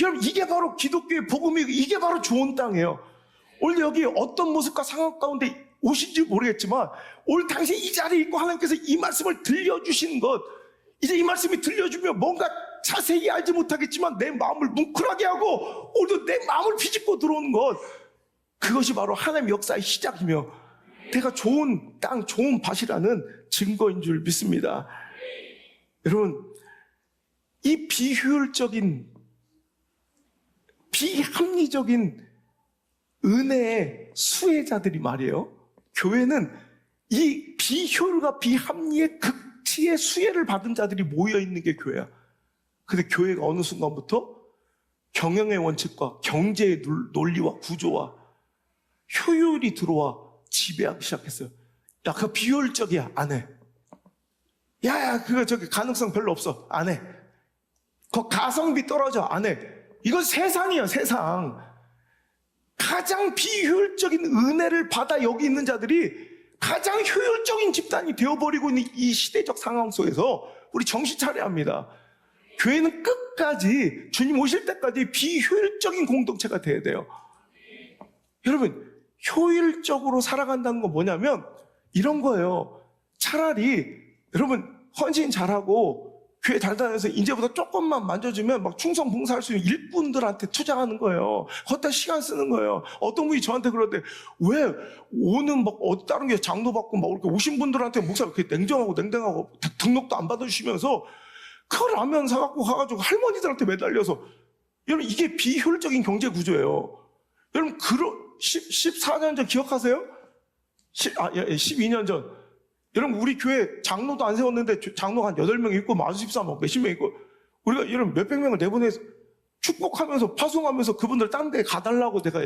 여러분, 이게 바로 기독교의 복음이고 이게 바로 좋은 땅이에요. 오늘 여기 어떤 모습과 상황 가운데 오신지 모르겠지만 오늘 당신 이 자리에 있고 하나님께서 이 말씀을 들려주시는 것, 이제 이 말씀이 들려주면 뭔가 자세히 알지 못하겠지만 내 마음을 뭉클하게 하고 오늘도 내 마음을 비집고 들어오는 것, 그것이 바로 하나님의 역사의 시작이며 내가 좋은 땅, 좋은 밭이라는 증거인 줄 믿습니다. 여러분, 이 비효율적인, 비합리적인 은혜의 수혜자들이 말이에요, 교회는 이 비효율과 비합리의 극치의 수혜를 받은 자들이 모여있는 게 교회야. 근데 교회가 어느 순간부터 경영의 원칙과 경제의 논리와 구조와 효율이 들어와 지배하기 시작했어요. 야, 그거 비효율적이야, 안 해. 야, 그거 가능성 별로 없어, 안 해. 그거 가성비 떨어져, 안 해. 이건 세상이야, 세상. 가장 비효율적인 은혜를 받아 여기 있는 자들이 가장 효율적인 집단이 되어버리고 있는 이 시대적 상황 속에서 우리 정신 차려야 합니다. 교회는 끝까지 주님 오실 때까지 비효율적인 공동체가 돼야 돼요. 여러분, 효율적으로 살아간다는 건 뭐냐면 이런 거예요. 차라리 여러분 헌신 잘하고 교회 잘 다녀서 이제부터 조금만 만져주면 막 충성 봉사할 수 있는 일꾼들한테 투자하는 거예요. 걷다 시간 쓰는 거예요. 어떤 분이 저한테 그러대, 왜 오는 막 다른 게 장로 받고 막 이렇게 오신 분들한테 목사 그렇게 냉정하고 냉정하고 등록도 안 받아주시면서 그 라면 사갖고 가가지고 할머니들한테 매달려서. 여러분, 이게 비효율적인 경제 구조예요. 여러분, 14년 전 기억하세요? 12년 전. 여러분, 우리 교회 장로도 안 세웠는데 장로가 한 8명 있고 마주집사 뭐 몇십 명 있고 우리가 여러분 몇백 명을 내보내서 축복하면서 파송하면서 그분들 딴 데 가달라고 내가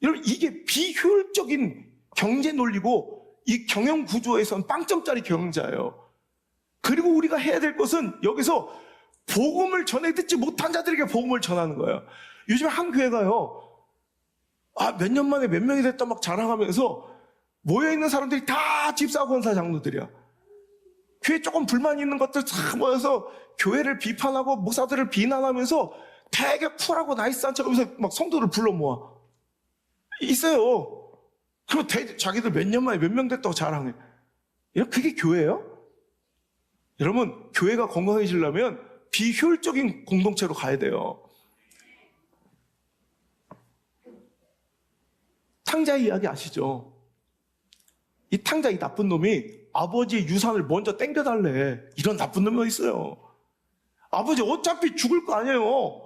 여러분, 이게 비효율적인 경제 논리고 이 경영 구조에선 빵점짜리 경영자예요. 그리고 우리가 해야 될 것은 여기서 복음을 전해 듣지 못한 자들에게 복음을 전하는 거예요. 요즘 한 교회가요, 몇 년 만에 몇 명이 됐다 막 자랑하면서 모여있는 사람들이 다 집사 권사 장로들이야. 교회 조금 불만 있는 것들 다 모여서 교회를 비판하고 목사들을 비난하면서 되게 쿨하고 나이스한 척하면서 막 성도를 불러 모아. 있어요. 그리고 자기들 몇 년 만에 몇 명 됐다고 자랑해. 그게 교회예요? 여러분, 교회가 건강해지려면 비효율적인 공동체로 가야 돼요. 탕자 이야기 아시죠? 이 탕자, 이 나쁜 놈이 아버지의 유산을 먼저 땡겨달래. 이런 나쁜 놈이 있어요. 아버지 어차피 죽을 거 아니에요.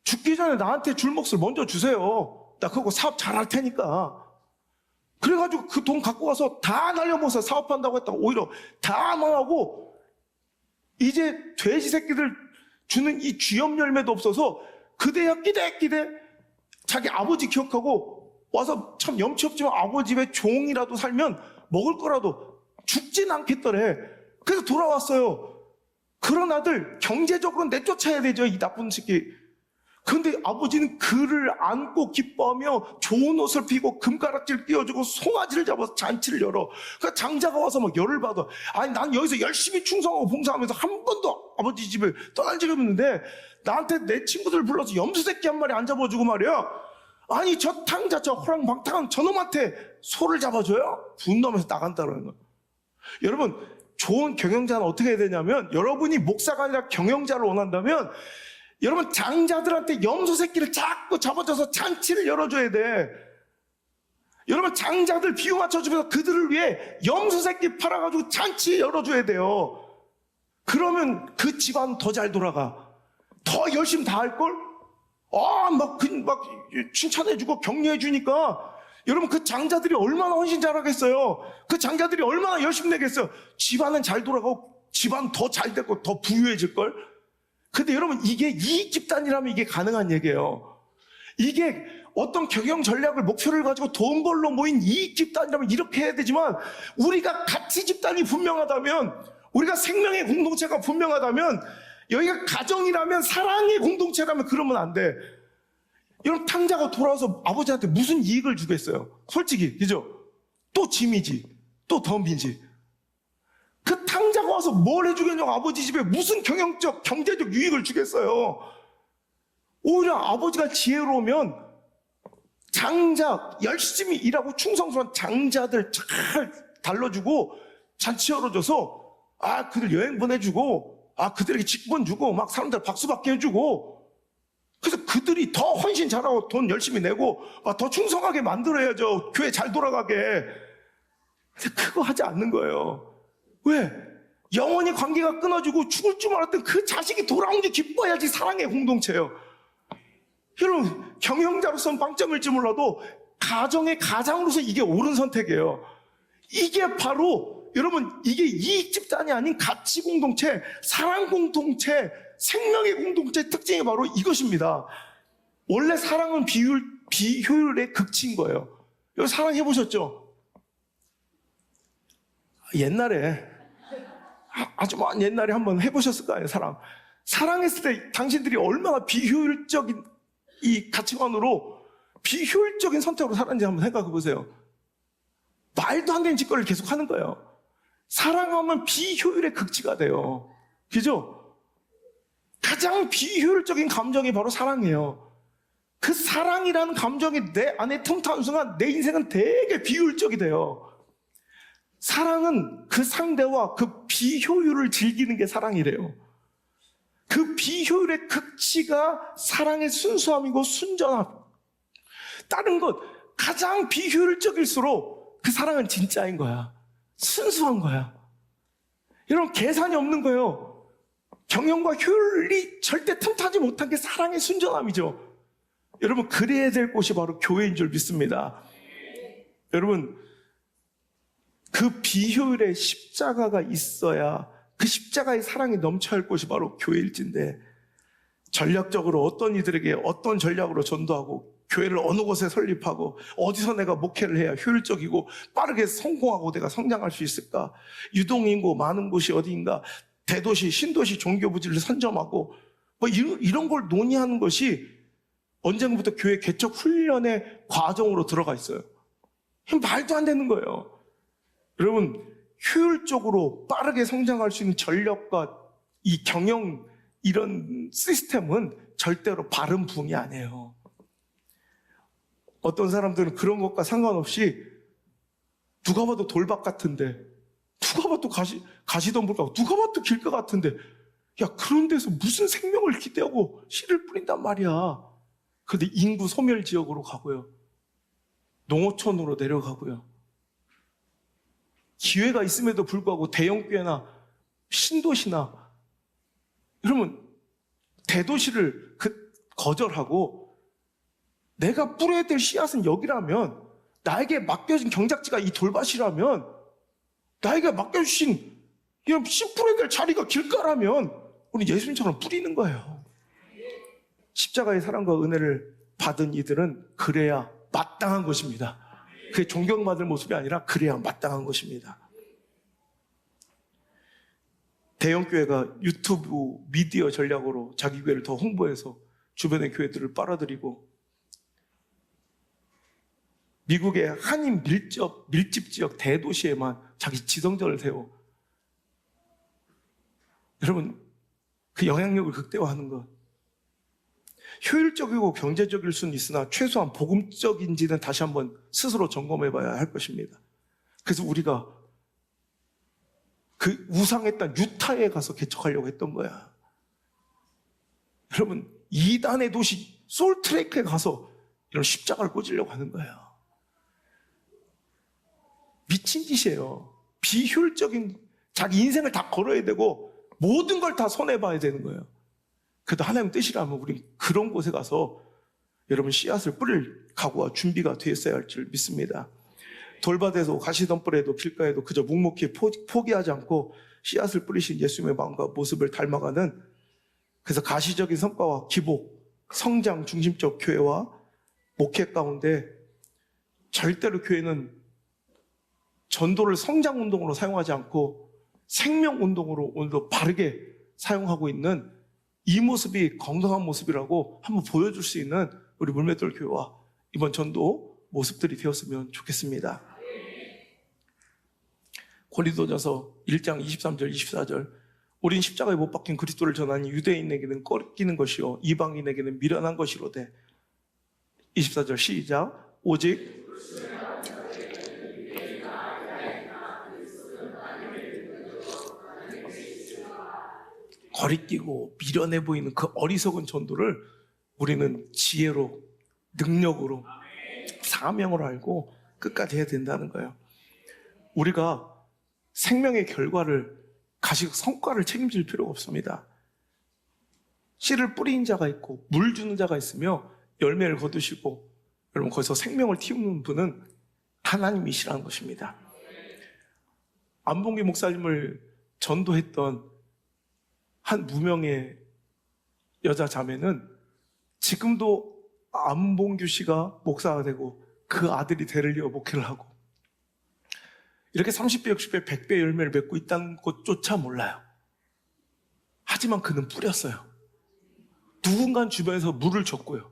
죽기 전에 나한테 줄 몫을 먼저 주세요. 나 그거 사업 잘할 테니까. 그래가지고 그 돈 갖고 가서 다 날려먹어서 사업한다고 했다가 오히려 다 망하고, 이제 돼지 새끼들 주는 이 쥐염 열매도 없어서 그대야 끼대끼대 자기 아버지 기억하고 와서 참 염치 없지만 아버지 집에 종이라도 살면 먹을 거라도 죽진 않겠더래. 그래서 돌아왔어요. 그런 아들 경제적으로 내쫓아야 되죠, 이 나쁜 새끼. 그런데 아버지는 그를 안고 기뻐하며 좋은 옷을 피고 금가락지를 띄워주고 송아지를 잡아서 잔치를 열어. 그러니까 장자가 와서 막 열을 받아. 아니, 난 여기서 열심히 충성하고 봉사하면서 한 번도 아버지 집을 떠난 적이 없는데 나한테 내 친구들 불러서 염소 새끼 한 마리 안 잡아주고 말이야. 아니, 저 탕자, 저 호랑방탕 저놈한테 소를 잡아줘요? 분노하면서 나간다는 거예요. 여러분, 좋은 경영자는 어떻게 해야 되냐면, 여러분이 목사가 아니라 경영자를 원한다면 여러분, 장자들한테 염소 새끼를 자꾸 잡아줘서 잔치를 열어줘야 돼. 여러분, 장자들 비유 맞춰주면서 그들을 위해 염소 새끼 팔아가지고 잔치 열어줘야 돼요. 그러면 그 집안 더 잘 돌아가. 더 열심히 다 할걸? 막 칭찬해주고 격려해주니까 여러분, 그 장자들이 얼마나 헌신 잘하겠어요. 그 장자들이 얼마나 열심히 내겠어요. 집안은 잘 돌아가고 집안 더 잘 되고 더 부유해질걸? 근데 여러분, 이게 이익 집단이라면 이게 가능한 얘기예요. 이게 어떤 경영 전략을 목표를 가지고 돈 벌러 모인 이익 집단이라면 이렇게 해야 되지만, 우리가 가치 집단이 분명하다면, 우리가 생명의 공동체가 분명하다면, 여기가 가정이라면, 사랑의 공동체라면 그러면 안 돼. 여러분, 탕자가 돌아와서 아버지한테 무슨 이익을 주겠어요? 솔직히, 그죠? 또 짐이지, 또 덤비지. 그 탕자가 와서 뭘 해주겠냐고. 아버지 집에 무슨 경영적, 경제적 유익을 주겠어요. 오히려 아버지가 지혜로우면 장자, 열심히 일하고 충성스러운 장자들 잘 달러주고 잔치 열어줘서 그들 여행 보내주고 그들에게 직분 주고 막 사람들 박수 받게 해주고, 그래서 그들이 더 헌신 잘하고 돈 열심히 내고 더 충성하게 만들어야죠. 교회 잘 돌아가게. 근데 그거 하지 않는 거예요. 왜? 영원히 관계가 끊어지고 죽을 줄 알았던 그 자식이 돌아온 게 기뻐야지 사랑의 공동체예요. 여러분, 경영자로서는 빵점일지 몰라도 가정의 가장으로서 이게 옳은 선택이에요. 이게 바로 여러분, 이게 이익 집단이 아닌 가치 공동체, 사랑 공동체, 생명의 공동체의 특징이 바로 이것입니다. 원래 사랑은 비효율의 극치인 거예요. 여러분, 사랑해보셨죠? 옛날에, 아주 먼 옛날에 한번 해보셨을 거 아니에요, 사랑. 사랑했을 때 당신들이 얼마나 비효율적인 이 가치관으로, 비효율적인 선택으로 살았는지 한번 생각해 보세요. 말도 안 되는 짓거리를 계속 하는 거예요. 사랑하면 비효율의 극치가 돼요. 그죠? 가장 비효율적인 감정이 바로 사랑이에요. 그 사랑이라는 감정이 내 안에 틈타는 순간 내 인생은 되게 비효율적이 돼요. 사랑은 그 상대와 그 비효율을 즐기는 게 사랑이래요. 그 비효율의 극치가 사랑의 순수함이고 순전함. 다른 것, 가장 비효율적일수록 그 사랑은 진짜인 거야. 순수한 거야. 여러분, 계산이 없는 거예요. 경영과 효율이 절대 틈타지 못한 게 사랑의 순전함이죠. 여러분, 그래야 될 곳이 바로 교회인 줄 믿습니다. 여러분, 그 비효율의 십자가가 있어야 그 십자가의 사랑이 넘쳐야 할 곳이 바로 교회일진데, 전략적으로 어떤 이들에게 어떤 전략으로 전도하고 교회를 어느 곳에 설립하고 어디서 내가 목회를 해야 효율적이고 빠르게 성공하고 내가 성장할 수 있을까? 유동인구 많은 곳이 어디인가? 대도시, 신도시 종교부지를 선점하고 뭐 이런 걸 논의하는 것이 언젠가부터 교회 개척 훈련의 과정으로 들어가 있어요. 말도 안 되는 거예요. 여러분, 효율적으로 빠르게 성장할 수 있는 전력과 이 경영 이런 시스템은 절대로 바른 붕이 아니에요. 어떤 사람들은 그런 것과 상관없이 누가 봐도 돌박 같은데, 누가 봐도 가시덤불 같고, 누가 봐도 길가 같은데, 야, 그런 데서 무슨 생명을 기대하고 씨를 뿌린단 말이야. 그런데 인구 소멸 지역으로 가고요. 농어촌으로 내려가고요. 기회가 있음에도 불구하고 대형교회나 신도시나, 여러분, 대도시를 거절하고 내가 뿌려야 될 씨앗은 여기라면, 나에게 맡겨진 경작지가 이 돌밭이라면, 나에게 맡겨주신 이런 씨 뿌려야 될 자리가 길가라면 우리 예수님처럼 뿌리는 거예요. 십자가의 사랑과 은혜를 받은 이들은 그래야 마땅한 것입니다. 그게 존경받을 모습이 아니라 그래야 마땅한 것입니다. 대형교회가 유튜브 미디어 전략으로 자기 교회를 더 홍보해서 주변의 교회들을 빨아들이고, 미국의 한인 밀집 지역 대도시에만 자기 지성전을 세워, 여러분, 그 영향력을 극대화하는 것, 효율적이고 경제적일 수는 있으나 최소한 복음적인지는 다시 한번 스스로 점검해봐야 할 것입니다. 그래서 우리가 그 우상의 땅 유타에 가서 개척하려고 했던 거야. 여러분, 이단의 도시 솔트레이크에 가서 이런 십자가를 꽂으려고 하는 거예요. 미친 짓이에요. 비효율적인, 자기 인생을 다 걸어야 되고 모든 걸 다 손해봐야 되는 거예요. 그래도 하나님 뜻이라면 우리 그런 곳에 가서 여러분 씨앗을 뿌릴 각오와 준비가 되었어야 할 줄 믿습니다. 돌밭에도 가시덤불에도 길가에도 그저 묵묵히 포기하지 않고 씨앗을 뿌리신 예수님의 마음과 모습을 닮아가는, 그래서 가시적인 성과와 기복, 성장 중심적 교회와 목회 가운데 절대로 교회는 전도를 성장운동으로 사용하지 않고 생명운동으로 오늘도 바르게 사용하고 있는 이 모습이 건강한 모습이라고 한번 보여줄 수 있는 우리 물맷돌 교회와 이번 전도 모습들이 되었으면 좋겠습니다. 고린도전서 1장 23절 24절, 우린 십자가에 못 박힌 그리스도를 전하니 유대인에게는 꺾이는 것이요 이방인에게는 미련한 것이로되. 24절 시작. 오직 거리끼고 미련해 보이는 그 어리석은 전도를 우리는 지혜로, 능력으로, 사명으로 알고 끝까지 해야 된다는 거예요. 우리가 생명의 결과를 가지고 성과를 책임질 필요가 없습니다. 씨를 뿌린 자가 있고 물 주는 자가 있으며 열매를 거두시고, 여러분, 거기서 생명을 틔우는 분은 하나님이시라는 것입니다. 안봉기 목사님을 전도했던 한 무명의 여자 자매는 지금도 안봉규 씨가 목사가 되고 그 아들이 대를 이어 목회를 하고 이렇게 30배, 60배, 100배 열매를 맺고 있다는 것조차 몰라요. 하지만 그는 뿌렸어요. 누군가 주변에서 물을 줬고요.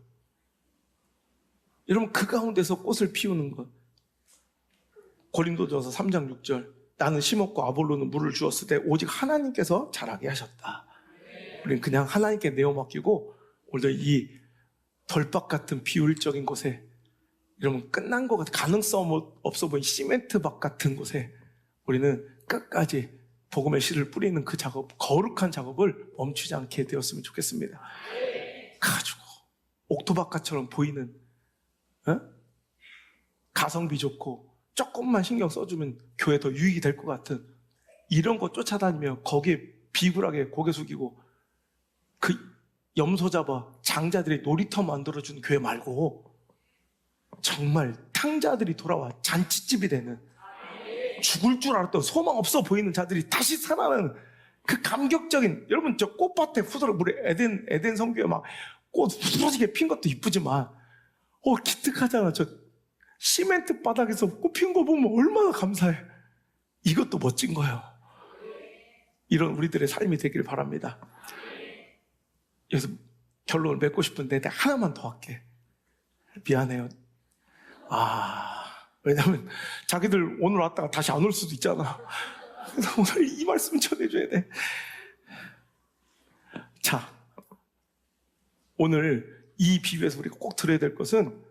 여러분, 그 가운데서 꽃을 피우는 것. 고린도전서 3장 6절, 나는 심었고 아볼로는 물을 주었을 때 오직 하나님께서 자라게 하셨다. 우리는 그냥 하나님께 내어 맡기고 오늘도 이 돌박 같은 비효율적인 곳에, 여러분, 끝난 것 같은 가능성 없어 보이는 시멘트박 같은 곳에 우리는 끝까지 복음의 씨를 뿌리는 그 작업, 거룩한 작업을 멈추지 않게 되었으면 좋겠습니다. 가지고 옥토박가처럼 보이는, 가성비 좋고 조금만 신경 써주면 교회 더 유익이 될 것 같은 이런 거 쫓아다니며 거기에 비굴하게 고개 숙이고 그 염소 잡아 장자들이 놀이터 만들어주는 교회 말고 정말 탕자들이 돌아와 잔치집이 되는, 죽을 줄 알았던 소망 없어 보이는 자들이 다시 살아나는 그 감격적인, 여러분 저 꽃밭에 후드락, 우리 에덴 성교에 막 꽃 부러지게 핀 것도 이쁘지만 기특하잖아. 저 시멘트 바닥에서 꽃 핀 거 보면 얼마나 감사해. 이것도 멋진 거예요. 이런 우리들의 삶이 되길 바랍니다. 그래서 결론을 맺고 싶은데 내가 하나만 더 할게. 미안해요. 왜냐면 자기들 오늘 왔다가 다시 안 올 수도 있잖아. 그래서 오늘 이 말씀 전해줘야 돼. 자, 오늘 이 비유에서 우리가 꼭 들어야 될 것은,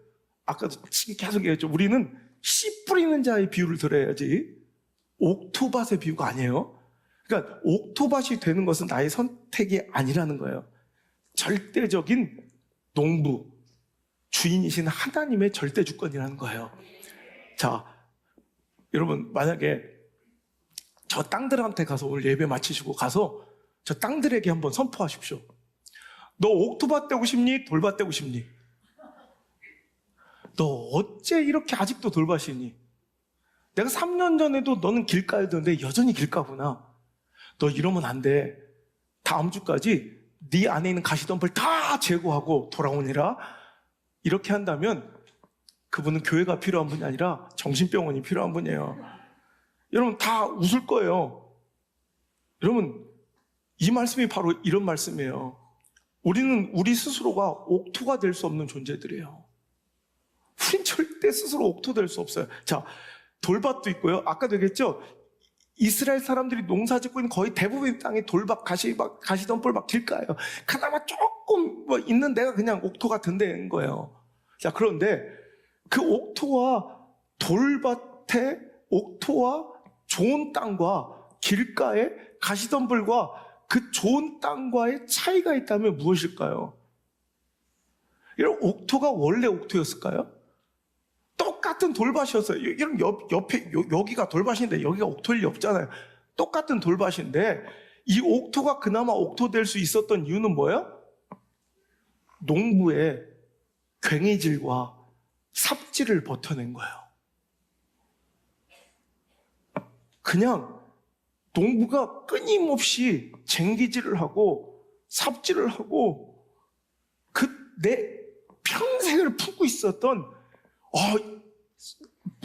아까도 계속 얘기했죠. 우리는 씨 뿌리는 자의 비유를 들어야지 옥토밭의 비유가 아니에요. 그러니까 옥토밭이 되는 것은 나의 선택이 아니라는 거예요. 절대적인 농부, 주인이신 하나님의 절대 주권이라는 거예요. 자, 여러분 만약에 저 땅들한테 가서 오늘 예배 마치시고 가서 저 땅들에게 한번 선포하십시오. 너 옥토밭 되고 싶니? 돌밭 되고 싶니? 너 어째 이렇게 아직도 돌밭이니? 내가 3년 전에도 너는 길가였는데 여전히 길가구나. 너 이러면 안 돼. 다음 주까지 네 안에 있는 가시덤불 다 제거하고 돌아오니라. 이렇게 한다면 그분은 교회가 필요한 분이 아니라 정신병원이 필요한 분이에요. 여러분 다 웃을 거예요. 여러분 이 말씀이 바로 이런 말씀이에요. 우리는 우리 스스로가 옥토가 될 수 없는 존재들이에요. 우린 절대 스스로 옥토 될 수 없어요. 자, 돌밭도 있고요. 아까도 얘기했죠. 이스라엘 사람들이 농사 짓고 있는 거의 대부분의 땅이 돌밭, 가시덤불 막 길가예요. 그나마 조금 있는 데가 그냥 옥토 같은 데인 거예요. 자, 그런데 그 옥토와 돌밭에, 옥토와 좋은 땅과 길가에 가시덤불과 그 좋은 땅과의 차이가 있다면 무엇일까요? 여러분, 옥토가 원래 옥토였을까요? 똑같은 돌밭이었어요. 여러분, 옆에, 여기가 돌밭인데 여기가 옥토일 리 없잖아요. 똑같은 돌밭인데 이 옥토가 그나마 옥토 될 수 있었던 이유는 뭐예요? 농부의 괭이질과 삽질을 버텨낸 거예요. 그냥 농부가 끊임없이 쟁기질을 하고 삽질을 하고 내 평생을 품고 있었던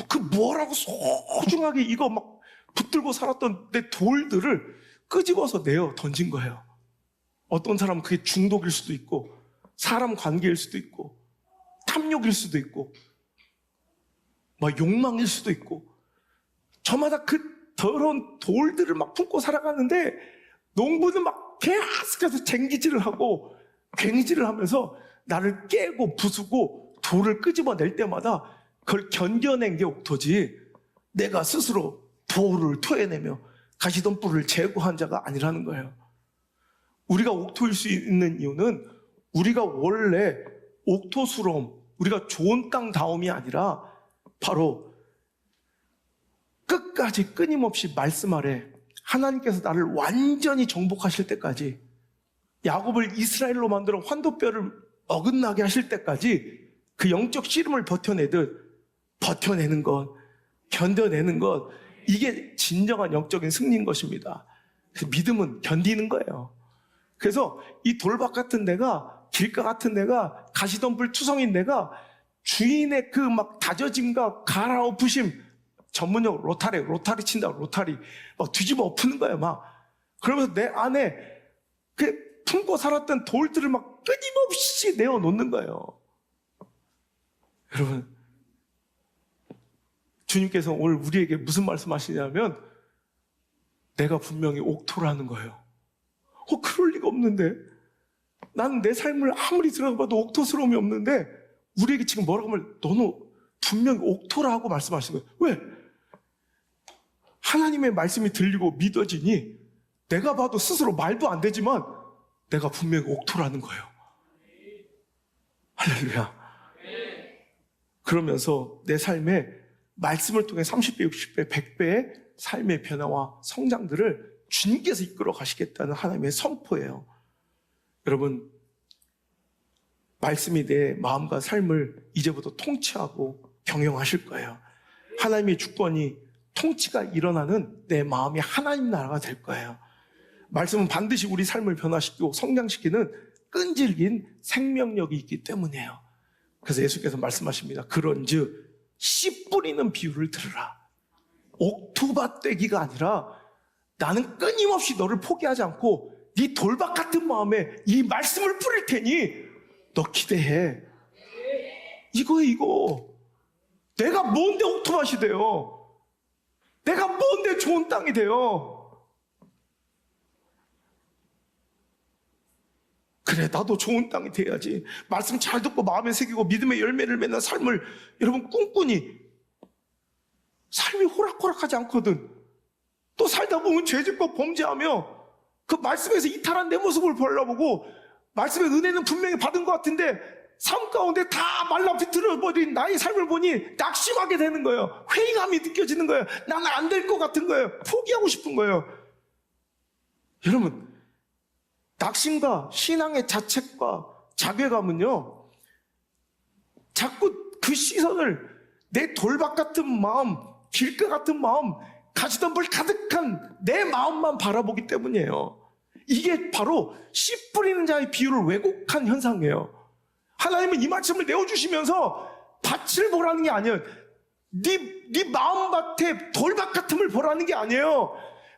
그 뭐라고 소중하게 이거 막 붙들고 살았던 내 돌들을 끄집어서 내어 던진 거예요. 어떤 사람은 그게 중독일 수도 있고 사람 관계일 수도 있고 탐욕일 수도 있고 막 욕망일 수도 있고, 저마다 그 더러운 돌들을 막 품고 살아가는데 농부는 막 계속해서 쟁기질을 하고 괭이질을 하면서 나를 깨고 부수고 돌을 끄집어낼 때마다 그걸 견뎌낸 게 옥토지, 내가 스스로 돌을 토해내며 가시덤불을 제거한 자가 아니라는 거예요. 우리가 옥토일 수 있는 이유는 우리가 원래 옥토스러움, 우리가 좋은 땅다움이 아니라 바로 끝까지 끊임없이 말씀 아래 하나님께서 나를 완전히 정복하실 때까지, 야곱을 이스라엘로 만들어 환도뼈를 어긋나게 하실 때까지 그 영적 씨름을 버텨내는 것, 견뎌내는 것, 이게 진정한 영적인 승리인 것입니다. 그래서 믿음은 견디는 거예요. 그래서 이 돌밭 같은 데가, 길가 같은 데가, 가시덤불 투성인 데가 주인의 그 막 다져짐과 갈아엎으심, 전문용어로 로타리 친다고, 로타리 막 뒤집어 엎는 거예요. 막 그러면서 내 안에 그 품고 살았던 돌들을 막 끊임없이 내어놓는 거예요. 여러분, 주님께서 오늘 우리에게 무슨 말씀하시냐면 내가 분명히 옥토라는 거예요. 그럴 리가 없는데, 나는 내 삶을 아무리 들어봐도 옥토스러움이 없는데 우리에게 지금 뭐라고 하면 너는 분명히 옥토라고 말씀하시는 거예요. 왜? 하나님의 말씀이 들리고 믿어지니 내가 봐도 스스로 말도 안 되지만 내가 분명히 옥토라는 거예요. 할렐루야. 그러면서 내 삶에 말씀을 통해 30배, 60배, 100배의 삶의 변화와 성장들을 주님께서 이끌어 가시겠다는 하나님의 선포예요. 여러분, 말씀이 내 마음과 삶을 이제부터 통치하고 경영하실 거예요. 하나님의 주권이, 통치가 일어나는 내 마음이 하나님 나라가 될 거예요. 말씀은 반드시 우리 삶을 변화시키고 성장시키는 끈질긴 생명력이 있기 때문이에요. 그래서 예수께서 말씀하십니다. 그런즉 씨 뿌리는 비유를 들으라. 옥토밭되기가 아니라 나는 끊임없이 너를 포기하지 않고 네 돌박 같은 마음에 이 말씀을 뿌릴 테니 너 기대해. 이거예요, 이거. 내가 뭔데 옥토밭이 돼요? 내가 뭔데 좋은 땅이 돼요? 그래, 나도 좋은 땅이 돼야지. 말씀 잘 듣고 마음에 새기고 믿음의 열매를 맺는 삶을 여러분 꿈꾸니 삶이 호락호락하지 않거든. 또 살다 보면 죄짓고 범죄하며 그 말씀에서 이탈한 내 모습을 보려보고 말씀의 은혜는 분명히 받은 것 같은데 삶 가운데 다 말라 비틀어버린 나의 삶을 보니 낙심하게 되는 거예요. 회의감이 느껴지는 거예요. 나는 안 될 것 같은 거예요. 포기하고 싶은 거예요. 여러분, 낙심과 신앙의 자책과 자괴감은요, 자꾸 그 시선을 내 돌박 같은 마음, 길가 같은 마음, 가시덤불 가득한 내 마음만 바라보기 때문이에요. 이게 바로 씨 뿌리는 자의 비유를 왜곡한 현상이에요. 하나님은 이 말씀을 내어주시면서 밭을 보라는 게 아니에요. 네 마음밭에 돌박 같음을 보라는 게 아니에요.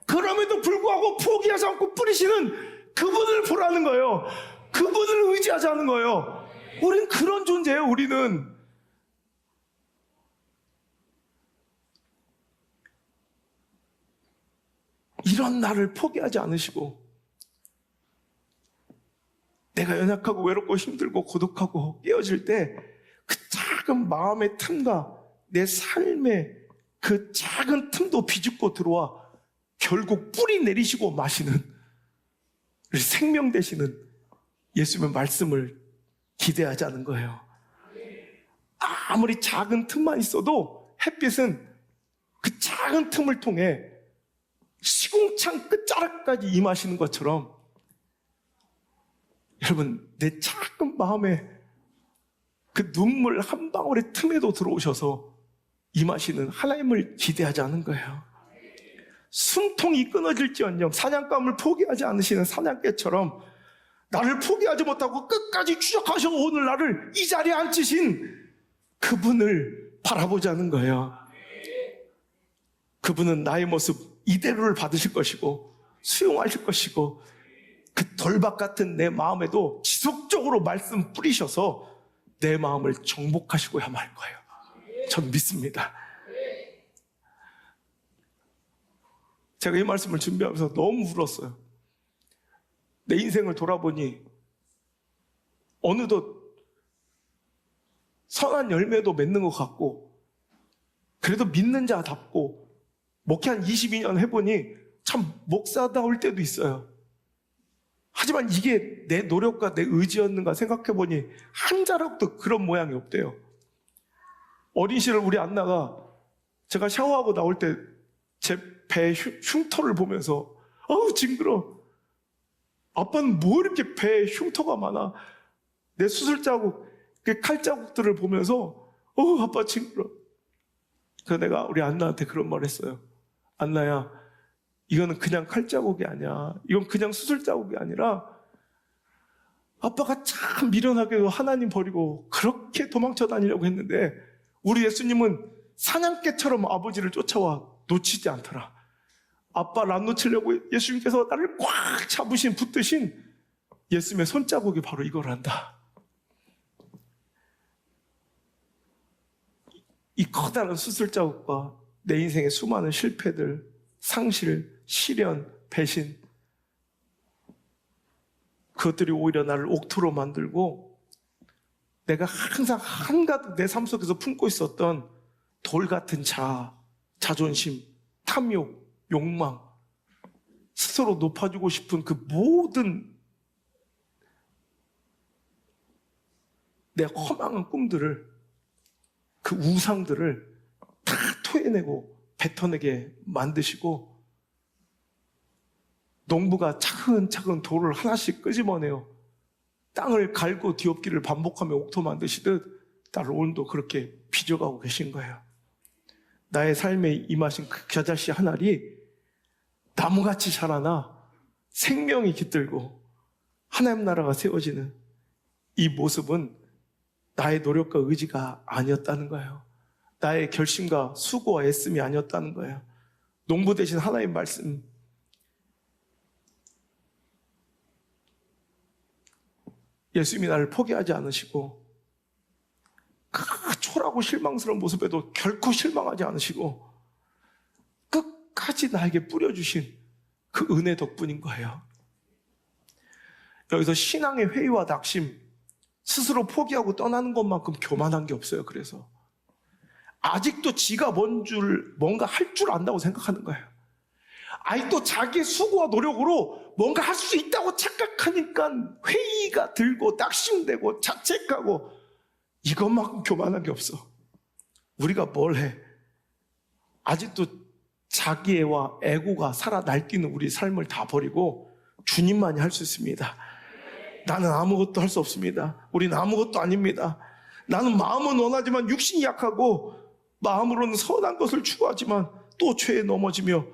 그럼에도 불구하고 포기하지 않고 뿌리시는 그분을 보라는 거예요. 그분을 의지하자는 거예요. 우리는 그런 존재예요. 우리는 이런 나를 포기하지 않으시고 내가 연약하고 외롭고 힘들고 고독하고 깨어질 때 그 작은 마음의 틈과 내 삶의 그 작은 틈도 비집고 들어와 결국 뿌리 내리시고 마시는 생명 되시는 예수님의 말씀을 기대하자는 거예요. 아무리 작은 틈만 있어도 햇빛은 그 작은 틈을 통해 시궁창 끝자락까지 임하시는 것처럼 여러분, 내 작은 마음에 그 눈물 한 방울의 틈에도 들어오셔서 임하시는 하나님을 기대하자는 거예요. 숨통이 끊어질지언정 사냥감을 포기하지 않으시는 사냥개처럼 나를 포기하지 못하고 끝까지 추적하셔 오늘 나를 이 자리에 앉히신 그분을 바라보자는 거예요. 그분은 나의 모습 이대로를 받으실 것이고 수용하실 것이고 그 돌박 같은 내 마음에도 지속적으로 말씀 뿌리셔서 내 마음을 정복하시고야만 할 거예요. 전 믿습니다. 제가 이 말씀을 준비하면서 너무 울었어요. 내 인생을 돌아보니 어느덧 선한 열매도 맺는 것 같고 그래도 믿는 자답고 목회 한 22년 해보니 참 목사다울 때도 있어요. 하지만 이게 내 노력과 내 의지였는가 생각해보니 한 자락도 그런 모양이 없대요. 어린 시절 우리 안나가 제가 샤워하고 나올 때 제 배 흉터를 보면서 어우 징그러. 아빠는 뭐 이렇게 배에 흉터가 많아. 내 수술 자국, 그 칼 자국들을 보면서 어우 아빠 징그러. 그래서 내가 우리 안나한테 그런 말 했어요. 안나야, 이거는 그냥 칼 자국이 아니야. 이건 그냥 수술 자국이 아니라 아빠가 참 미련하게도 하나님 버리고 그렇게 도망쳐 다니려고 했는데 우리 예수님은 사냥개처럼 아버지를 쫓아와 놓치지 않더라. 아빠를 안 놓치려고 예수님께서 나를 꽉 잡으신 붙드신 예수님의 손자국이 바로 이거란다. 이 커다란 수술 자국과 내 인생의 수많은 실패들, 상실, 시련, 배신, 그것들이 오히려 나를 옥토로 만들고 내가 항상 한가득 내 삶 속에서 품고 있었던 돌 같은 자존심, 탐욕, 욕망, 스스로 높아지고 싶은 그 모든 내 허망한 꿈들을, 그 우상들을 다 토해내고 뱉어내게 만드시고 농부가 차근차근 돌을 하나씩 끄집어내어 땅을 갈고 뒤엎기를 반복하며 옥토 만드시듯 나를 오늘도 그렇게 빚어가고 계신 거예요. 나의 삶에 임하신 그 겨자씨 한 알이 나무같이 자라나 생명이 깃들고 하나님 나라가 세워지는 이 모습은 나의 노력과 의지가 아니었다는 거예요. 나의 결심과 수고와 애씀이 아니었다는 거예요. 농부 대신 하나님 말씀, 예수님이 나를 포기하지 않으시고 그 초라하고 실망스러운 모습에도 결코 실망하지 않으시고 끝까지 나에게 뿌려주신 그 은혜 덕분인 거예요. 여기서 신앙의 회의와 낙심, 스스로 포기하고 떠나는 것만큼 교만한 게 없어요. 그래서 아직도 지가 뭔가 할 줄 안다고 생각하는 거예요. 아직도 자기의 수고와 노력으로 뭔가 할 수 있다고 착각하니까 회의가 들고 낙심되고 자책하고, 이것만큼 교만한 게 없어. 우리가 뭘 해? 아직도 자기애와 에고가 살아 날뛰는 우리 삶을 다 버리고 주님만이 할 수 있습니다. 나는 아무것도 할 수 없습니다. 우리는 아무것도 아닙니다. 나는 마음은 원하지만 육신이 약하고 마음으로는 선한 것을 추구하지만 또 죄에 넘어지며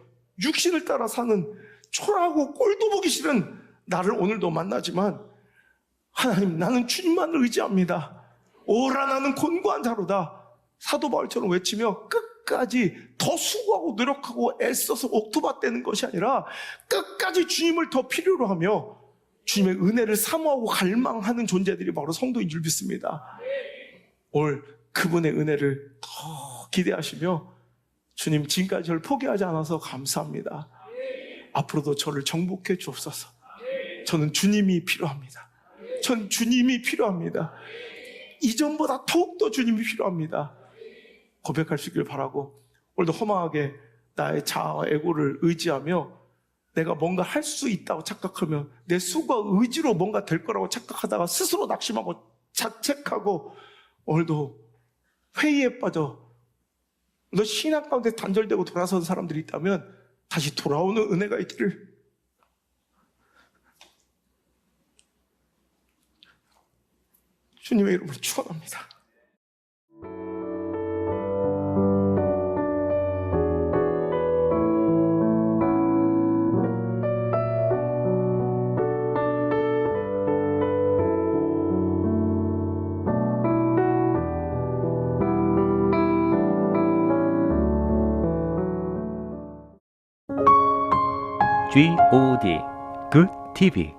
육신을 따라 사는 초라하고 꼴도 보기 싫은 나를 오늘도 만나지만, 하나님, 나는 주님만을 의지합니다. 오라 나는 곤고한 자로다. 사도 바울처럼 외치며 끝까지 더 수고하고 노력하고 애써서 옥토바 떼는 것이 아니라 끝까지 주님을 더 필요로 하며 주님의 은혜를 사모하고 갈망하는 존재들이 바로 성도인 줄 믿습니다. 오늘 그분의 은혜를 더 기대하시며, 주님, 지금까지 저를 포기하지 않아서 감사합니다. 앞으로도 저를 정복해 주옵소서. 저는 주님이 필요합니다. 전 주님이 필요합니다. 이전보다 더욱더 주님이 필요합니다. 고백할 수 있길 바라고, 오늘도 허망하게 나의 자아와 에고를 의지하며 내가 뭔가 할 수 있다고 착각하며 내 수고와 의지로 뭔가 될 거라고 착각하다가 스스로 낙심하고 자책하고, 오늘도 회의에 빠져 너 신앙 가운데 단절되고 돌아선 사람들이 있다면 다시 돌아오는 은혜가 있기를 주님의 이름으로 축원합니다. GOD Good TV